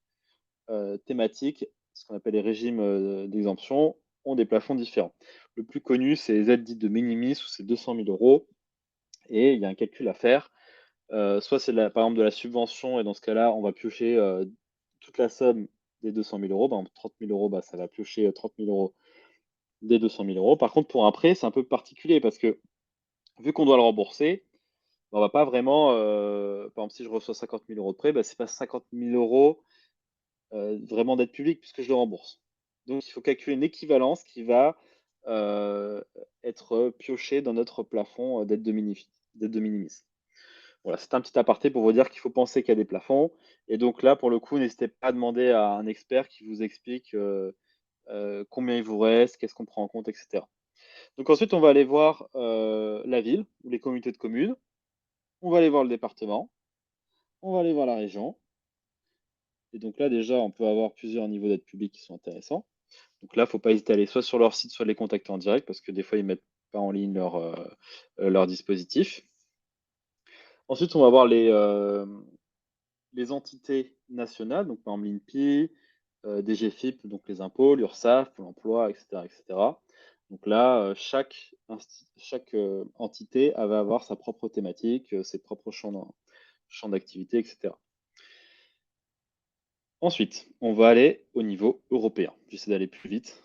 thématique, ce qu'on appelle les régimes d'exemption, ont des plafonds différents. Le plus connu, c'est les aides dites de minimis, où c'est 200 000 euros, et il y a un calcul à faire. Soit c'est par exemple de la subvention, et dans ce cas-là, on va piocher, toute la somme des 200 000 euros. Par exemple 30 000 euros, bah, ça va piocher, 30 000 euros des 200 000 euros. Par contre, pour un prêt, c'est un peu particulier parce que vu qu'on doit le rembourser, bah, on va pas vraiment, par exemple, si je reçois 50 000 euros de prêt, bah, c'est pas 50 000 euros vraiment d'aide publique puisque je le rembourse. Donc il faut calculer une équivalence qui va, heu, être piochée dans notre plafond, d'aide de minimis. Voilà, c'est un petit aparté pour vous dire qu'il faut penser qu'il y a des plafonds, et donc là, pour le coup, n'hésitez pas à demander à un expert qui vous explique, combien il vous reste, qu'est-ce qu'on prend en compte, et cetera. Donc ensuite, on va aller voir, la ville ou les communautés de communes, on va aller voir le département, on va aller voir la région, et donc là, déjà, on peut avoir plusieurs niveaux d'aide publique qui sont intéressants. Donc là, il ne faut pas hésiter à aller soit sur leur site, soit les contacter en direct parce que des fois, ils mettent pas en ligne leur dispositif. Ensuite, on va voir les entités nationales, donc par exemple l'INPI, DGFiP, donc les impôts, l'URSSAF, Pôle emploi, et cetera, et cetera. Donc là, chaque entité, elle va avoir sa propre thématique, ses propres champs d'activité, et cetera. Ensuite, on va aller au niveau européen. J'essaie d'aller plus vite,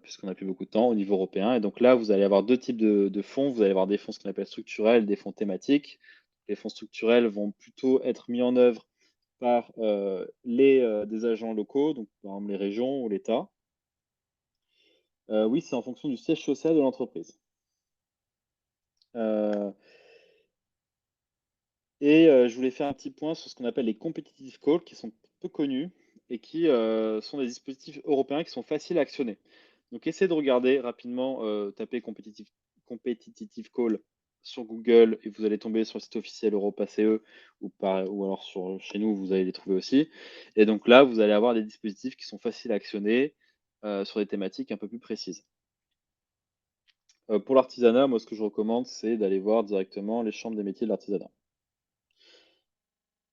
puisqu'on n'a plus beaucoup de temps, au niveau européen. Et donc là, vous allez avoir 2 types de fonds. Vous allez avoir des fonds, ce qu'on appelle structurels, des fonds thématiques. Les fonds structurels vont plutôt être mis en œuvre par, des agents locaux, donc par exemple les régions ou l'État. Oui, c'est en fonction du siège social de l'entreprise. Heu je voulais faire un petit point sur ce qu'on appelle les competitive calls, qui sont peu connus et qui, sont des dispositifs européens qui sont faciles à actionner. Donc essayez de regarder rapidement, tapez competitive call sur Google et vous allez tomber sur le site officiel Europa.ce, ou alors chez nous, vous allez les trouver aussi, et donc là, vous allez avoir des dispositifs qui sont faciles à actionner, sur des thématiques un peu plus précises. Pour l'artisanat, moi, ce que je recommande, c'est d'aller voir directement les chambres des métiers de l'artisanat.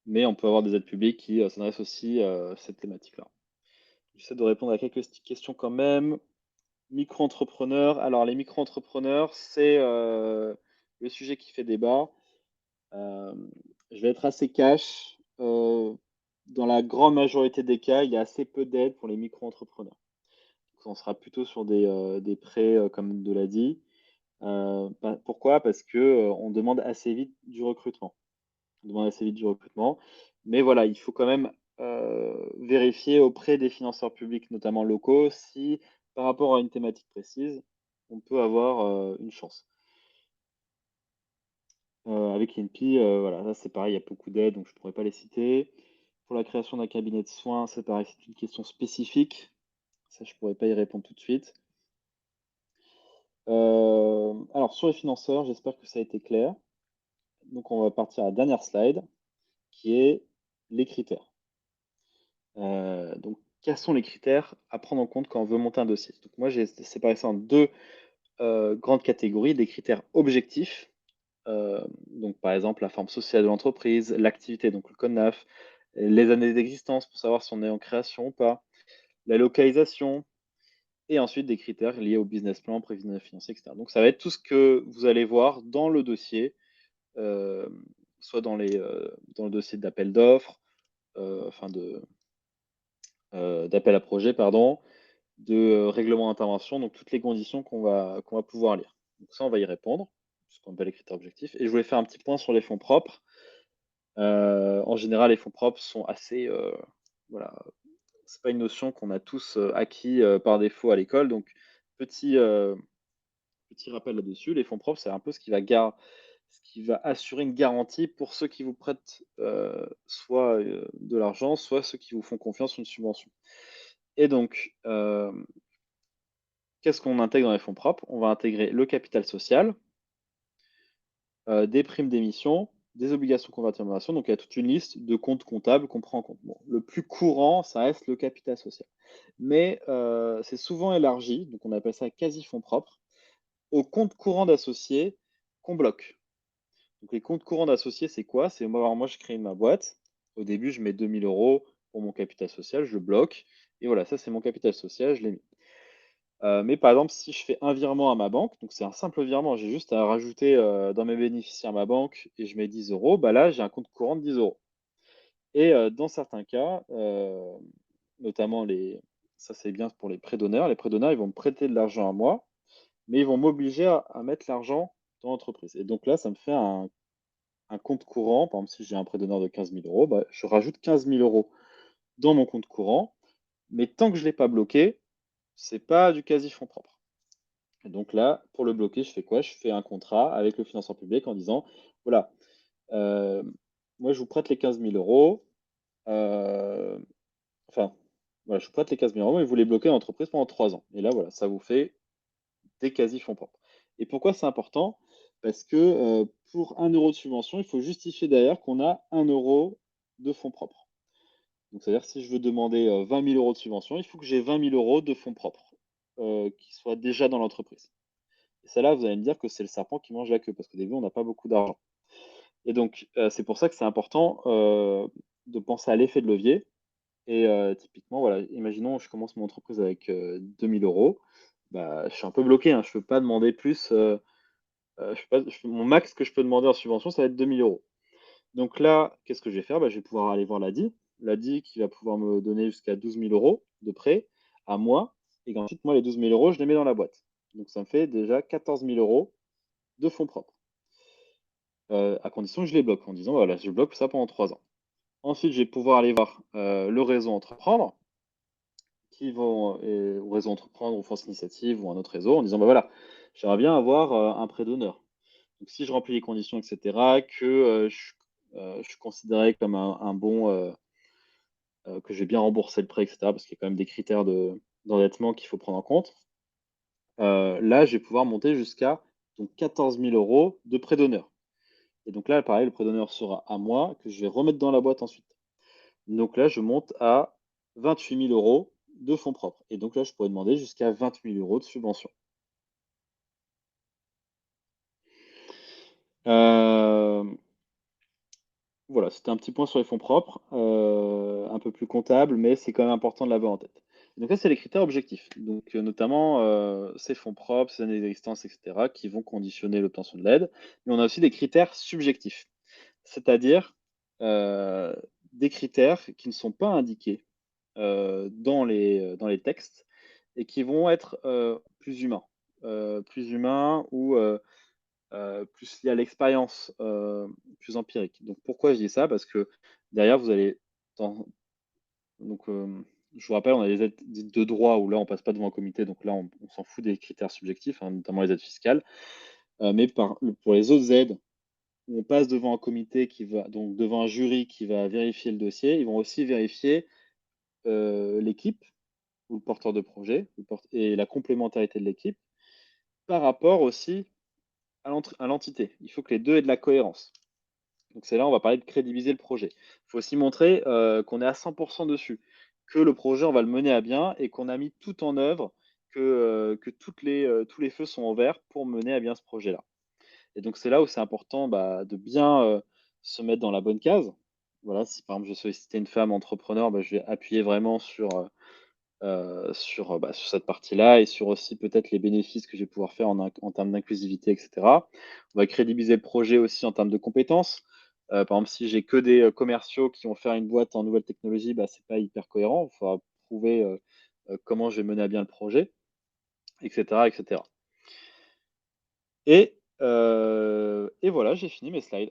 Mais on peut avoir des aides publiques qui, s'adressent aussi, à cette thématique-là. J'essaie de répondre à quelques questions quand même. Micro-entrepreneurs, alors les micro-entrepreneurs, c'est, le sujet qui fait débat. Je vais être assez cash, dans la grande majorité des cas, il y a assez peu d'aides pour les micro-entrepreneurs. On sera plutôt sur des prêts, comme de l'a dit. Pourquoi? Parce que, on demande assez vite du recrutement. On demande assez vite du recrutement. Mais voilà, il faut quand même, vérifier auprès des financeurs publics, notamment locaux, si par rapport à une thématique précise, on peut avoir, une chance. Avec l'INPI, voilà, là c'est pareil, il y a beaucoup d'aides, donc je ne pourrais pas les citer. Pour la création d'un cabinet de soins, c'est pareil, c'est une question spécifique. Ça, je ne pourrais pas y répondre tout de suite. Alors sur les financeurs, j'espère que ça a été clair. Donc on va partir à la dernière slide, qui est les critères. Donc quels sont les critères à prendre en compte quand on veut monter un dossier? Donc moi, j'ai séparé ça en 2 grandes catégories, des critères objectifs, donc par exemple la forme sociale de l'entreprise, l'activité, donc le code NAF, les années d'existence pour savoir si on est en création ou pas, la localisation et ensuite des critères liés au business plan, prévisionnel financier, et cetera. Donc ça va être tout ce que vous allez voir dans le dossier, soit dans le dossier d'appel d'offres, enfin d'appel à projet, pardon, de, règlement d'intervention, donc toutes les conditions qu'on va pouvoir lire. Donc ça, on va y répondre, ce qu'on appelle les critères objectifs et je voulais faire un petit point sur les fonds propres. En général, les fonds propres sont assez, voilà, c'est pas une notion qu'on a tous, acquis, par défaut à l'école, donc petit, heu, petit rappel là-dessus, les fonds propres, c'est un peu ce qui va assurer une garantie pour ceux qui vous prêtent, soit, de l'argent, soit ceux qui vous font confiance sur une subvention et donc, qu'est-ce qu'on intègre dans les fonds propres? On va intégrer le capital social, des primes d'émission, des obligations convertibles en actions, donc il y a toute une liste de comptes comptables qu'on prend en compte. Bon, le plus courant, ça reste le capital social, mais c'est souvent élargi, donc on appelle ça quasi fonds propres, aux comptes courants d'associés qu'on bloque. Donc les comptes courants d'associés, c'est quoi? C'est moi, alors moi, je crée ma boîte. Au début, je mets 2 000 € pour mon capital social, je le bloque et voilà, ça, c'est mon capital social, je l'ai mis. Mais par exemple, si je fais un virement à ma banque, donc c'est un simple virement, j'ai juste à rajouter, dans mes bénéficiaires ma banque et je mets 10 €, bah là, j'ai un compte courant de 10 € et dans certains cas, notamment ça, c'est bien pour les prêts d'honneur. Les prêts d'honneur, ils vont me prêter de l'argent à moi, mais ils vont m'obliger à mettre l'argent dans l'entreprise et donc là, ça me fait un compte courant. Par exemple, si j'ai un prêt d'honneur de 15 000 €, bah, je rajoute 15 000 € dans mon compte courant, mais tant que je ne l'ai pas bloqué, c'est pas du quasi fonds propres. Et donc là, pour le bloquer, je fais quoi? Je fais un contrat avec le financeur public en disant: «Voilà, heu, moi je vous prête les 15 000 €, heu, enfin, voilà, je vous prête les 15 000 € et vous les bloquez dans l'entreprise pendant 3 ans» et là, voilà, ça vous fait des quasi fonds propres. Et pourquoi c'est important? Parce que, pour 1 € de subvention, il faut justifier derrière qu'on a 1 € de fonds propres. Donc c'est-à-dire si je veux demander, 20 000 € de subvention, il faut que j'ai 20 000 € de fonds propres, qui soient déjà dans l'entreprise. Et celle-là, vous allez me dire que c'est le serpent qui mange la queue, parce qu'au début, on n'a pas beaucoup d'argent. Et donc, c'est pour ça que c'est important, de penser à l'effet de levier. Et typiquement, voilà, imaginons, je commence mon entreprise avec, 2 000 €, bah, je suis un peu bloqué, hein. Je peux pas demander plus, je peux pas mon max que je peux demander en subvention, ça va être 2 000 €. Donc là, qu'est-ce que je vais faire? Bah, je vais pouvoir aller voir l'ADI. L'ADI qui va pouvoir me donner jusqu'à 12 000 € de prêt à moi et ensuite, moi, les 12 000 €, je les mets dans la boîte. Donc ça me fait déjà 14 000 € de fonds propres. À condition que je les bloque, en disant: «Voilà, je bloque ça pendant 3 ans». Ensuite, je vais pouvoir aller voir, le réseau Entreprendre qui vont au réseau Entreprendre ou France Initiative ou un autre réseau en disant: «Bah, voilà, j'aimerais bien avoir, un prêt d'honneur». Donc si je remplis les conditions et cetera, que, je suis considéré comme un bon, que j'ai bien remboursé le prêt et cetera, parce qu'il y a quand même des critères d'endettement qu'il faut prendre en compte. Là, je vais pouvoir monter jusqu'à donc 14 000 € de prêt d'honneur. Et donc là, pareil, le prêt d'honneur sera à moi, que je vais remettre dans la boîte ensuite. Donc là, je monte à 28 000 € de fonds propres. Et donc là, je pourrais demander jusqu'à 20 000 € de subvention. Hem, voilà, c'était un petit point sur les fonds propres, un peu plus comptable, mais c'est quand même important de l'avoir en tête. Donc ça, c'est les critères objectifs. Donc, notamment, ces fonds propres, ces années d'existence, et cetera, qui vont conditionner l'obtention de l'aide. Mais on a aussi des critères subjectifs. C'est-à-dire, heu, des critères qui ne sont pas indiqués, dans les textes et qui vont être, plus humains ou, plus liés à l'expérience, plus empirique. Donc pourquoi je dis ça? Parce que derrière vous allez dans donc, je vous rappelle, on a les aides dites de droit où là on passe pas devant un comité, donc là on s'en fout des critères subjectifs, hein, notamment les aides fiscales. Mais pour les autres aides où on passe devant un comité qui va donc devant un jury qui va vérifier le dossier, ils vont aussi vérifier, l'équipe ou le porteur de projet, et la complémentarité de l'équipe par rapport aussi à l'entité. Il faut que les 2 aient de la cohérence. Donc c'est là, on va parler de crédibiliser le projet. Il faut aussi montrer, qu'on est à 100 dessus, que le projet, on va le mener à bien et qu'on a mis tout en œuvre, que tous les feux sont en vert pour mener à bien ce projet-là. Et donc c'est là où c'est important, bah, de bien, se mettre dans la bonne case. Voilà, si par exemple je sollicitais une femme entrepreneur, bah, je vais appuyer vraiment sur cette partie-là et sur aussi peut-être les bénéfices que je vais pouvoir faire en termes d'inclusivité et cetera. On va crédibiliser le projet aussi en termes de compétences. Par exemple, si j'ai que des, commerciaux qui vont faire une boîte en nouvelles technologies, bah, c'est pas hyper cohérent. Il faudra prouver, comment je vais mener à bien le projet et cetera et cetera. Et voilà, j'ai fini mes slides.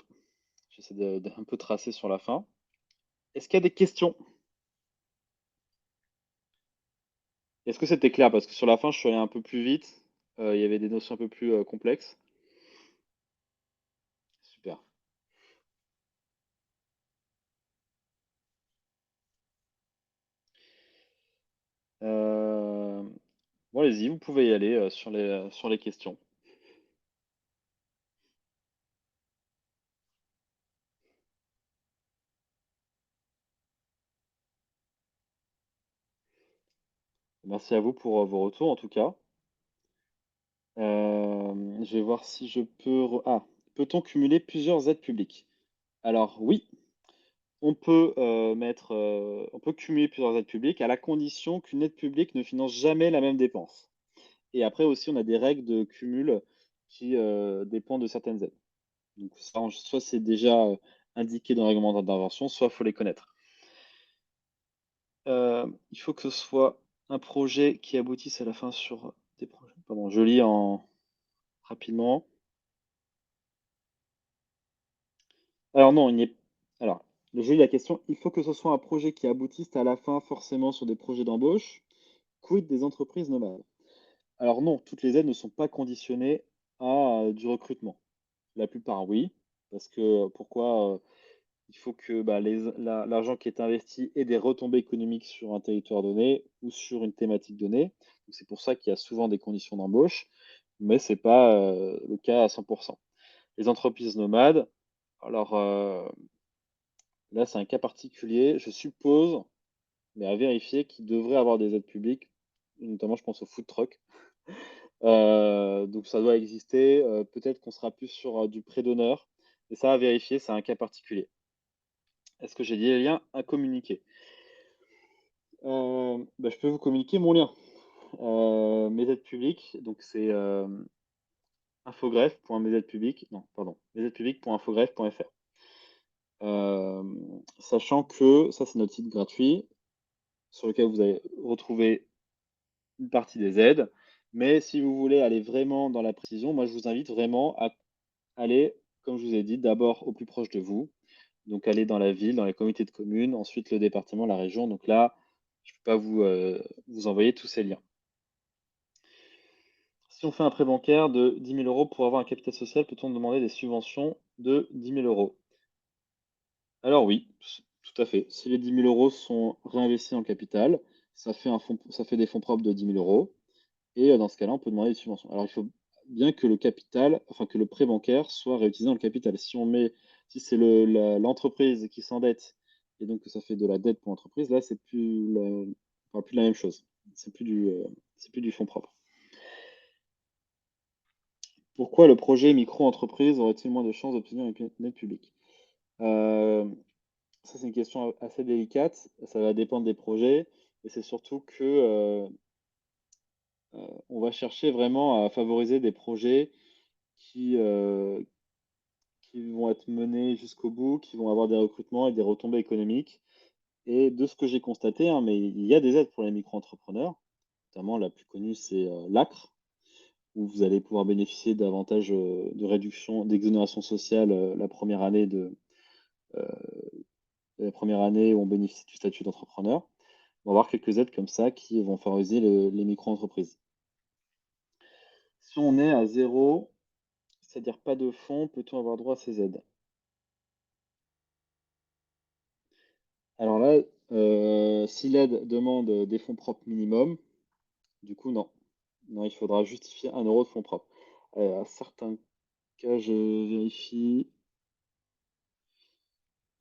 J'essaie de un peu tracer sur la fin. Est-ce qu'il y a des questions? Est-ce que c'était clair? Parce que sur la fin, je suis allé un peu plus vite. Il y avait des notions un peu plus, complexes. Super. Bon, allez-y, vous pouvez y aller, sur les questions. Merci à vous pour, vos retours en tout cas. Je vais voir si je peux peut-on cumuler plusieurs aides publiques? Alors oui, on peut cumuler plusieurs aides publiques à la condition qu'une aide publique ne finance jamais la même dépense. Et après aussi, on a des règles de cumul qui, dépendent de certaines aides. Donc ça, soit c'est déjà, indiqué dans le règlement d'intervention, soit il faut les connaître. Il faut que ce soit un projet qui aboutisse à la fin sur des projets, pardon, je lis en rapidement. Alors non, il n'y est alors, je lis la question: «Il faut que ce soit un projet qui aboutisse à la fin forcément sur des projets d'embauche? Quid des entreprises nomades?» Alors non, toutes les aides ne sont pas conditionnées à, du recrutement. La plupart, oui, parce que pourquoi? Il faut que, bah, l'argent qui est investi ait des retombées économiques sur un territoire donné ou sur une thématique donnée. Donc c'est pour ça qu'il y a souvent des conditions d'embauche, mais c'est pas, le cas à 100. Les entreprises nomades, alors, là, c'est un cas particulier. Je suppose, mais à vérifier, qu'ils devraient avoir des aides publiques, notamment je pense aux food trucks. Donc ça doit exister, peut-être qu'on sera plus sur, du prêt d'honneur, mais ça à vérifier, c'est un cas particulier. Est-ce que j'ai des liens à communiquer? Bah, je peux vous communiquer mon lien. Mes aides publiques, donc c'est, infogreffe.mesaidepubliques non, pardon, mesaidepubliques.infogreffe.fr. Sachant que ça, c'est notre site gratuit sur lequel vous allez retrouver une partie des aides. Mais si vous voulez aller vraiment dans la précision, moi, je vous invite vraiment à aller, comme je vous ai dit, d'abord au plus proche de vous. Donc aller dans la ville, dans les comités de communes, ensuite le département, la région. Donc là, je ne peux pas vous envoyer tous ces liens. Si on fait un prêt bancaire de 10 000 € pour avoir un capital social, peut-on demander des subventions de 10 000 €? Alors oui, tout à fait. Si les 10 000 € sont réinvestis en capital, ça fait des fonds propres de 10 000 € et dans ce cas-là, on peut demander des subventions. Alors il faut bien que le capital, enfin que le prêt bancaire soit réutilisé dans le capital. Si c'est l'entreprise qui s'endette et donc que ça fait de la dette pour l'entreprise, là, c'est plus enfin, plus la même chose. C'est plus du fonds propre. Pourquoi le projet micro-entreprise aurait-il moins de chances d'obtenir une aide publique? Hem, Ça, c'est une question assez délicate. Ça va dépendre des projets et c'est surtout que, on va chercher vraiment à favoriser des projets qui, heu, qui vont être menés jusqu'au bout, qui vont avoir des recrutements et des retombées économiques et de ce que j'ai constaté, hein, mais il y a des aides pour les micro-entrepreneurs, notamment la plus connue, c'est, l'ACRE, où vous allez pouvoir bénéficier d'avantages, de réduction d'exonération sociale, heu, la première année où on bénéficie du statut d'entrepreneur. On va avoir quelques aides comme ça qui vont favoriser les micro-entreprises. Si on est à zéro, c'est-à-dire pas de fonds, peut-on avoir droit à ces aides? Alors là, si l'aide demande, des fonds propres minimum, du coup non. Non, il faudra justifier 1 € de fonds propres. À certains cas, je vérifie.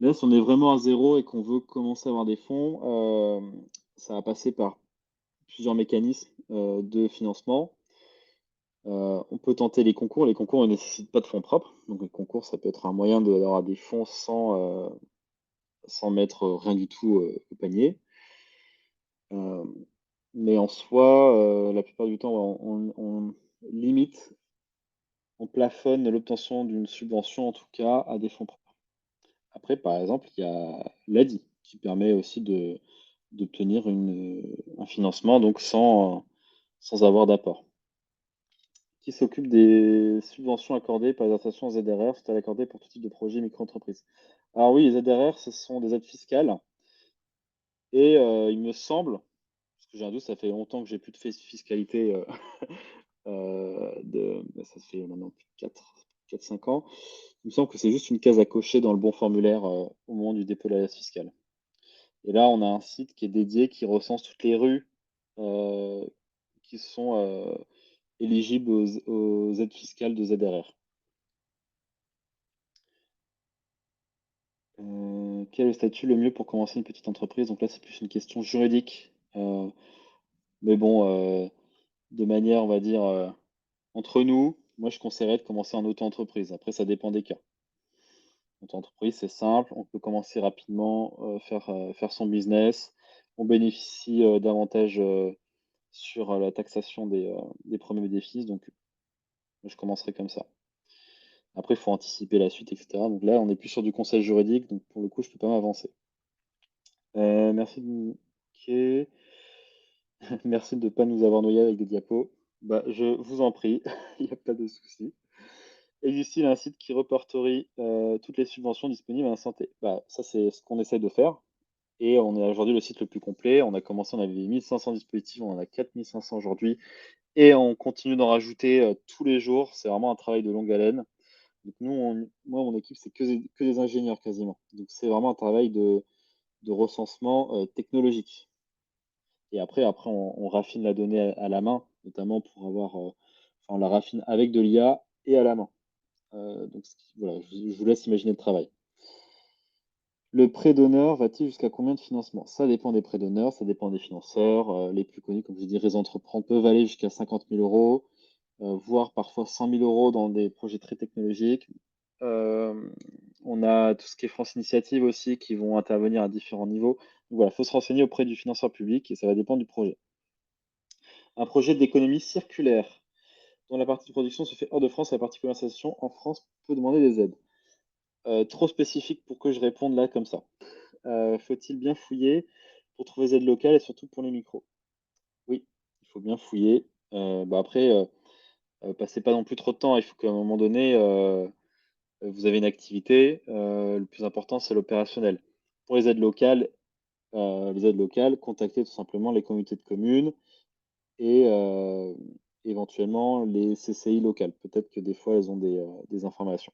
Là, si on est vraiment à zéro et qu'on veut commencer à avoir des fonds, ça va passer par plusieurs mécanismes, de financement. On peut tenter les concours. Les concours ne nécessitent pas de fonds propres. Donc les concours, ça peut être un moyen d'avoir des fonds sans mettre rien du tout, au panier. Hem, mais en soi, la plupart du temps, on limite, on plafonne l'obtention d'une subvention, en tout cas, à des fonds propres. Après, par exemple, il y a l'ADI qui permet aussi d'obtenir un financement donc sans avoir d'apport. Qui s'occupe des subventions accordées par les associations ZRR, c'est-à-dire accordées pour tout type de projet micro-entreprise. Alors oui, les ZRR, ce sont des aides fiscales et il me semble, parce que j'ai un doute, ça fait longtemps que j'ai plus de fiscalité, ça fait maintenant plus de 4-5 ans. Il me semble que c'est juste une case à cocher dans le bon formulaire, au moment du dépôt de l'alias fiscale. Et là, on a un site qui est dédié, qui recense toutes les rues, heu, qui sont, éligibles aux aides fiscales de ZRR. Quel est le statut le mieux pour commencer une petite entreprise? Donc là, c'est plus une question juridique, mais bon, de manière, on va dire, entre nous, moi, je conseillerais de commencer en auto-entreprise. Après, ça dépend des cas. Auto-entreprise, c'est simple, on peut commencer rapidement, faire son business. On bénéficie, d'avantages, sur, la taxation des premiers bénéfices, donc moi, je commencerai comme ça. Après, il faut anticiper la suite et cetera. Donc là, on est plus sur du conseil juridique, donc pour le coup, je peux pas m'avancer. Merci de OK. Merci de ne pas nous avoir noyés avec des diapos. Bah, je vous en prie, il y a pas de souci. Existe-t-il un site qui répertorie, toutes les subventions disponibles à l'instant T? Bah, ça, c'est ce qu'on essaye de faire et on est aujourd'hui le site le plus complet. On a commencé, on avait 1 500 dispositifs, on en a 4 500 aujourd'hui et on continue d'en rajouter, tous les jours. C'est vraiment un travail de longue haleine. Donc nous, moi, mon équipe, c'est que des ingénieurs quasiment. Donc c'est vraiment un travail de recensement, technologique. Et après on raffine la donnée à la main, notamment pour avoir, enfin on la raffine avec de l'IA et à la main. Donc ce qui voilà, je vous laisse imaginer le travail. Le prêt d'honneur va-t-il jusqu'à combien de financement? Ça dépend des prêts d'honneur, ça dépend des financeurs, les plus connus, comme je dis, Réseau Entreprendre peuvent aller jusqu'à 50 000 €, voire parfois 100 000 € dans des projets très technologiques. Hem, on a tout ce qui est France Initiative aussi qui vont intervenir à différents niveaux. Donc voilà, il faut se renseigner auprès du financeur public et ça va dépendre du projet. Un projet d'économie circulaire, dont la partie production se fait hors de France et la partie commercialisation en France peut demander des aides. Trop spécifique pour que je réponde là comme ça. Faut-il bien fouiller pour trouver des aides locales et surtout pour les micros? Oui, il faut bien fouiller. Bah, après, passez pas non plus trop de temps. Il faut qu'à un moment donné, vous avez une activité, le plus important, c'est l'opérationnel. Pour les aides locales, contactez tout simplement les communautés de communes et éventuellement les CCI locales. Peut-être que des fois, elles ont des informations.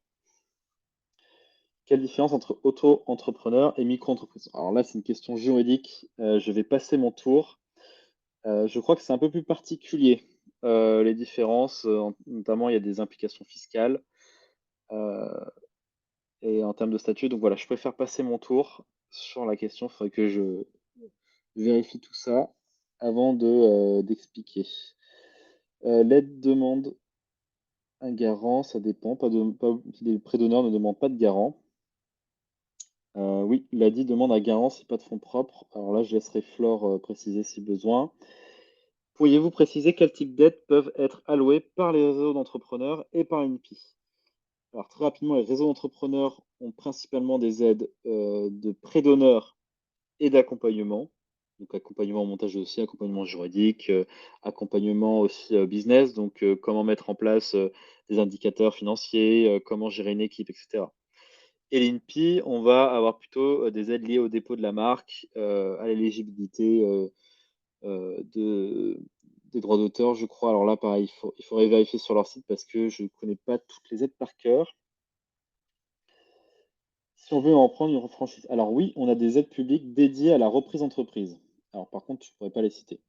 Quelle différence entre auto-entrepreneur et micro-entreprise? Alors là, c'est une question juridique, je vais passer mon tour. Je crois que c'est un peu plus particulier, les différences, notamment il y a des implications fiscales, heu et en termes de statut, donc voilà, je préfère passer mon tour sur la question. Il faudrait que je vérifie tout ça avant d'expliquer. L'aide demande un garant, ça dépend, pas les prêts d'honneur ne demandent pas de garant. Oui, l'ADI demande un garant si pas de fonds propres. Alors là, je laisserai Flore, préciser si besoin. Pourriez-vous préciser quels types d'aides peuvent être alloués par les réseaux d'entrepreneurs et par l'INPI? Alors très rapidement, les réseaux d'entrepreneurs ont principalement des aides, de prêts d'honneur et d'accompagnement. Donc accompagnement au montage de dossier, accompagnement juridique, accompagnement aussi, business, donc comment mettre en place, des indicateurs financiers, comment gérer une équipe et cetera. Et l'INPI, on va avoir plutôt, des aides liées au dépôt de la marque, à l'éligibilité, de des droits d'auteur, je crois. Alors là, pareil, il faudrait vérifier sur leur site parce que je ne connais pas toutes les aides par cœur. Si on veut en prendre une franchise, alors oui, on a des aides publiques dédiées à la reprise d'entreprise. Alors par contre, je ne pourrais pas les citer.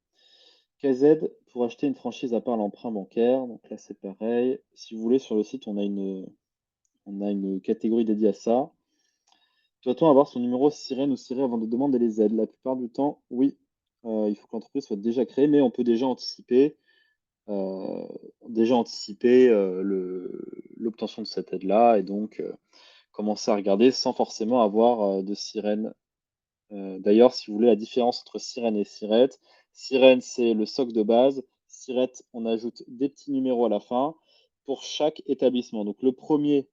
Quelles aides pour acheter une franchise à part l'emprunt bancaire? Donc là, c'est pareil. Si vous voulez, sur le site, on a une catégorie dédiée à ça. Doit-on avoir son numéro sirène ou SIRET avant de demander les aides? La plupart du temps, oui. Il faut que l'entreprise soit déjà créée, mais on peut heu, déjà anticiper, l'obtention de cette aide-là et donc commencer à regarder sans forcément avoir, de sirène. D'ailleurs, si vous voulez la différence entre sirène et SIRET, sirène, c'est le socle de base. SIRET, on ajoute des petits numéros à la fin pour chaque établissement. Donc le premier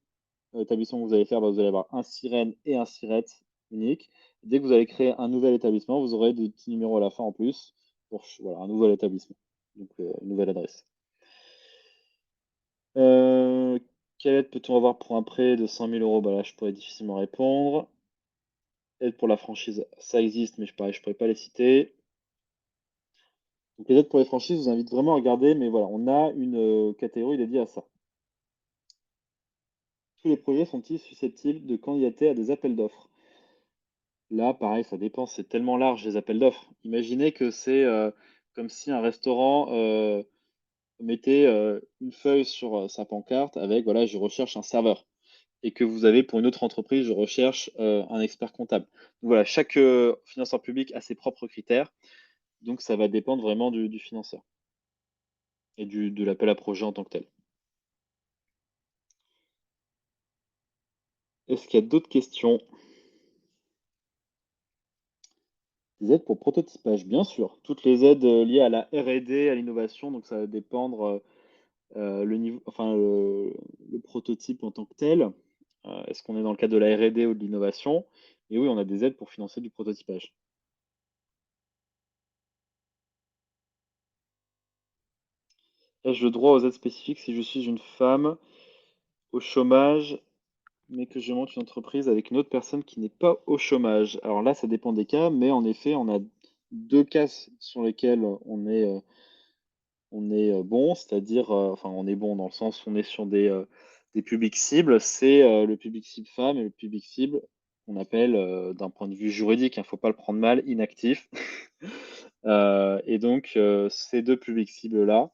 établissement que vous allez faire, bah, vous allez avoir un sirène et un SIRET unique. Dès que vous allez créer un nouvel établissement, vous aurez des petits numéros à la fin en plus pour voilà, un nouvel établissement, donc une nouvelle adresse. Heu, Quelle aide peut-on avoir pour un prêt de 100 000 €? Bah, là, je pourrais difficilement répondre. Aide pour la franchise, ça existe, mais pareil, je pourrais pas les citer. Donc les aides pour les franchises, je vous invite vraiment à regarder, mais voilà, on a une, catégorie dédiée à ça. Tous les projets sont-ils susceptibles de candidater à des appels d'offres? Là, pareil, ça dépend, c'est tellement large les appels d'offres. Imaginez que c'est, comme si un restaurant, mettait, une feuille sur, sa pancarte avec voilà: «Je recherche un serveur» et que vous avez pour une autre entreprise: «Je recherche, un expert comptable». Donc voilà, chaque, financeur public a ses propres critères, donc ça va dépendre vraiment du financeur et de l'appel à projet en tant que tel. Est-ce qu'il y a d'autres questions? Des aides pour prototypage, bien sûr. Toutes les aides, liées à la R&D, à l'innovation, donc ça va dépendre, le niveau enfin, le prototype en tant que tel. Est-ce qu'on est dans le cadre de la R&D ou de l'innovation? Et oui, on a des aides pour financer du prototypage. Ai-je le droit aux aides spécifiques si je suis une femme au chômage, mais que je monte une entreprise avec une autre personne qui n'est pas au chômage? Alors là, ça dépend des cas, mais en effet, on a 2 cas sur lesquels on est, bon, c'est-à-dire, enfin, on est bon dans le sens où on est sur des publics cibles. C'est, le public cible femme et le public cible qu'on appelle, d'un point de vue juridique, il ne faut pas le prendre mal, inactif. Et donc, ces 2 publics cibles-là,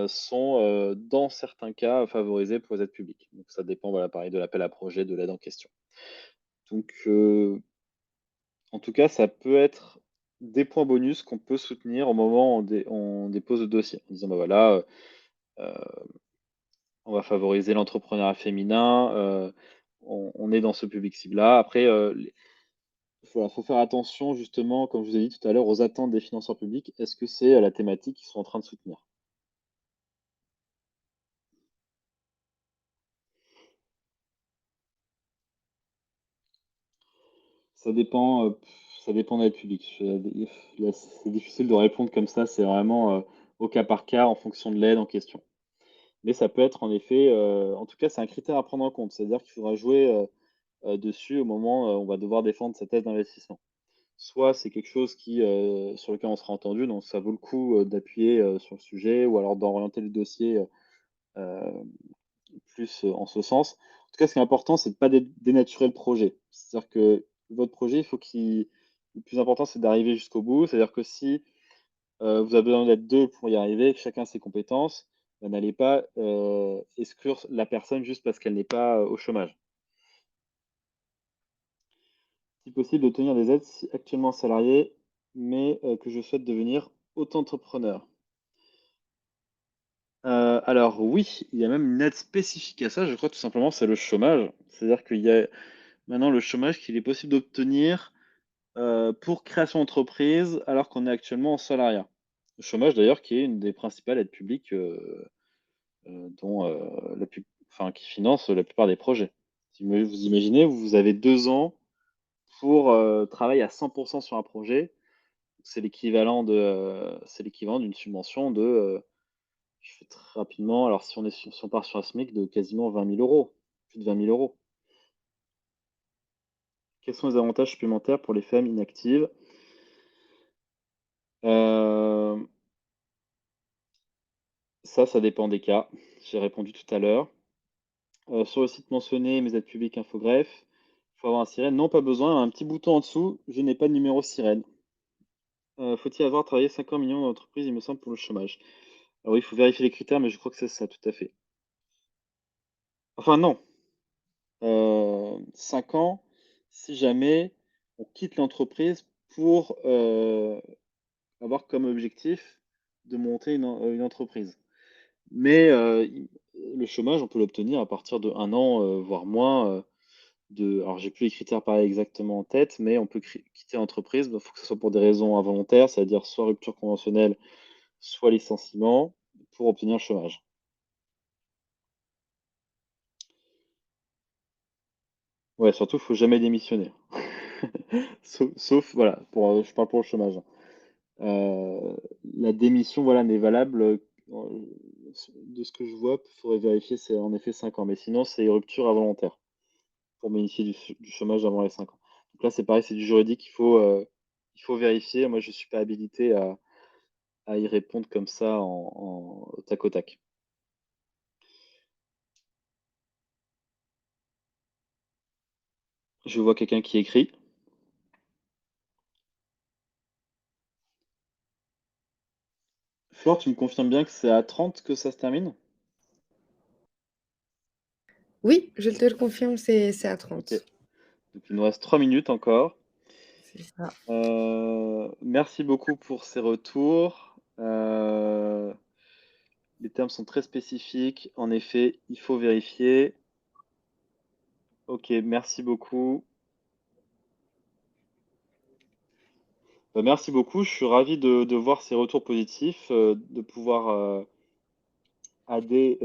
sont, dans certains cas, favorisés pour les aides publiques. Donc ça dépend, voilà, pareil, de l'appel à projet, de l'aide en question. Donc, en tout cas, ça peut être des points bonus qu'on peut soutenir au moment où on dépose le dossier. En disant: «Bah, voilà, heu, on va favoriser l'entrepreneuriat féminin, on est dans ce public cible-là. Après, les voilà, faut faire attention justement, comme je vous ai dit tout à l'heure, aux attentes des financeurs publics. Est-ce que c'est, la thématique qu'ils sont en train de soutenir? Ça dépend de l'aide publique. Là, c'est difficile de répondre comme ça, c'est vraiment, au cas par cas en fonction de l'aide en question. Mais ça peut être en effet, en tout cas, c'est un critère à prendre en compte. C'est-à-dire qu'il faudra jouer, dessus au moment, où on va devoir défendre cette aide d'investissement. Soit c'est quelque chose sur lequel on sera entendu, donc ça vaut le coup, d'appuyer, sur le sujet ou alors d'orienter le dossier, plus, en ce sens. En tout cas, ce qui est important, c'est de pas dénaturer le projet. C'est-à-dire que votre projet, il faut qu'il le plus important, c'est d'arriver jusqu'au bout. C'est-à-dire que si, vous avez besoin d'être 2 pour y arriver, que chacun a ses compétences, bah, n'allez pas, exclure la personne juste parce qu'elle n'est pas, au chômage. Si possible, d'obtenir des aides si actuellement salarié, mais que je souhaite devenir auto-entrepreneur. Alors oui, il y a même une aide spécifique à ça, je crois tout simplement, c'est le chômage. C'est-à-dire qu'il y a maintenant le chômage qu'il est possible d'obtenir, pour création d'entreprise alors qu'on est actuellement en salariat. Le chômage d'ailleurs qui est une des principales aides publiques, dont, enfin qui finance la plupart des projets. Si vous imaginez, vous avez 2 ans pour, travailler à 100 sur un projet. C'est l'équivalent d'une subvention de, je fais très rapidement, alors si on part sur un SMIC de quasiment 20 000 €, plus de 20 000 €. Quels sont les avantages supplémentaires pour les femmes inactives? Hem, ça dépend des cas. J'ai répondu tout à l'heure. Sur le site mentionné, mes aides publiques Infogreffe, faut avoir un sirène? Non, pas besoin, un petit bouton en dessous, je n'ai pas de numéro sirène. Faut-il avoir travaillé 50 millions d'entreprises, il me semble, pour le chômage? Alors oui, il faut vérifier les critères, mais je crois que c'est ça, tout à fait. Enfin non, 5 ans. si jamais on quitte l'entreprise pour, avoir comme objectif de monter une entreprise. Mais, le chômage, on peut l'obtenir à partir de 1 an, voire moins, alors j'ai plus les critères pareil exactement en tête, mais on peut quitter l'entreprise, il faut que ce soit pour des raisons involontaires, c'est-à-dire soit rupture conventionnelle, soit licenciement, pour obtenir le chômage. Ouais, surtout, il faut jamais démissionner. Sauf voilà, je parle pour le chômage, hein. La démission, voilà, n'est valable, de ce que je vois, il faudrait vérifier, c'est en effet 5 ans, mais sinon c'est rupture involontaire pour bénéficier du chômage avant les 5 ans. Donc là, c'est pareil, c'est du juridique, il faut vérifier. Moi, je suis pas habilité à y répondre comme ça au tac au tac. Je vois quelqu'un qui écrit. Flore, tu me confirmes bien que c'est à 30 que ça se termine? Oui, je te le confirme, c'est à OK. 30. Donc il nous reste 3 minutes encore. C'est ça. Merci beaucoup pour ces retours. Les termes sont très spécifiques. En effet, il faut vérifier. OK, merci beaucoup. Merci beaucoup. Je suis ravi de voir ces retours positifs, de pouvoir, aider,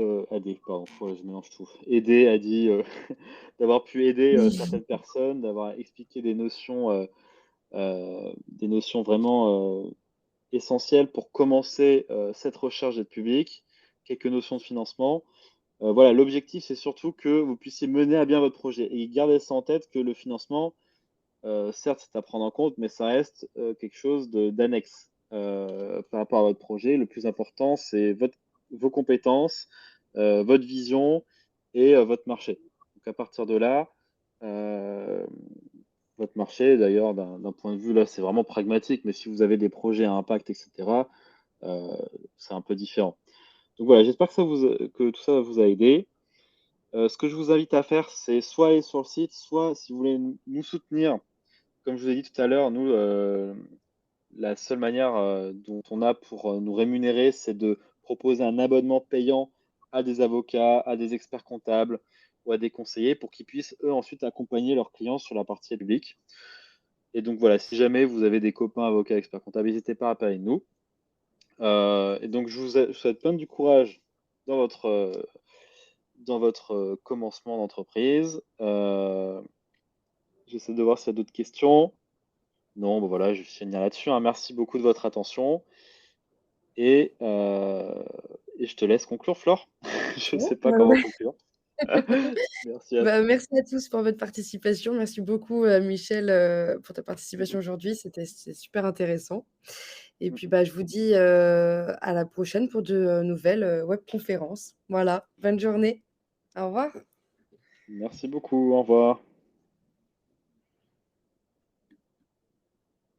pardon, je mélange tout. Aider a dit, d'avoir pu aider, certaines personnes, d'avoir expliqué des notions vraiment, essentielles pour commencer, cette recherche d'aide publique, quelques notions de financement. Voilà, l'objectif, c'est surtout que vous puissiez mener à bien votre projet et gardez ça en tête que le financement, certes, c'est à prendre en compte, mais ça reste, quelque chose d'annexe, par rapport à votre projet. Le plus important, c'est vos compétences, votre vision et votre marché. Donc à partir de là, hem, votre marché d'ailleurs d'un point de vue là, c'est vraiment pragmatique, mais si vous avez des projets à impact et cetera, heu, c'est un peu différent. Donc voilà, j'espère que tout ça vous a aidé. Ce que je vous invite à faire, c'est soit aller sur le site, soit si vous voulez nous soutenir, comme je vous ai dit tout à l'heure, nous, la seule manière, dont on a pour, nous rémunérer, c'est de proposer un abonnement payant à des avocats, à des experts comptables ou à des conseillers pour qu'ils puissent, eux, ensuite accompagner leurs clients sur la partie publique. Et donc voilà, si jamais vous avez des copains avocats, experts comptables, n'hésitez pas à parler de nous. Et donc je vous souhaite plein du courage dans votre commencement d'entreprise. J'essaie de voir s'il y a d'autres questions. Non, bah, voilà, je vais finir là-dessus, hein. Merci beaucoup de votre attention et heu et je te laisse conclure, Flore. Je ne Ouais, sais pas ouais, comment ouais. conclure. Merci à Bah, toi. merci à tous pour votre participation. Merci beaucoup, Michel, pour ta Mmh participation mh. aujourd'hui. C'était super intéressant et Mmh puis, mh. bah, je vous dis, à la prochaine pour de, nouvelles, webconférences. Voilà, bonne journée. Au revoir. Merci beaucoup, au revoir.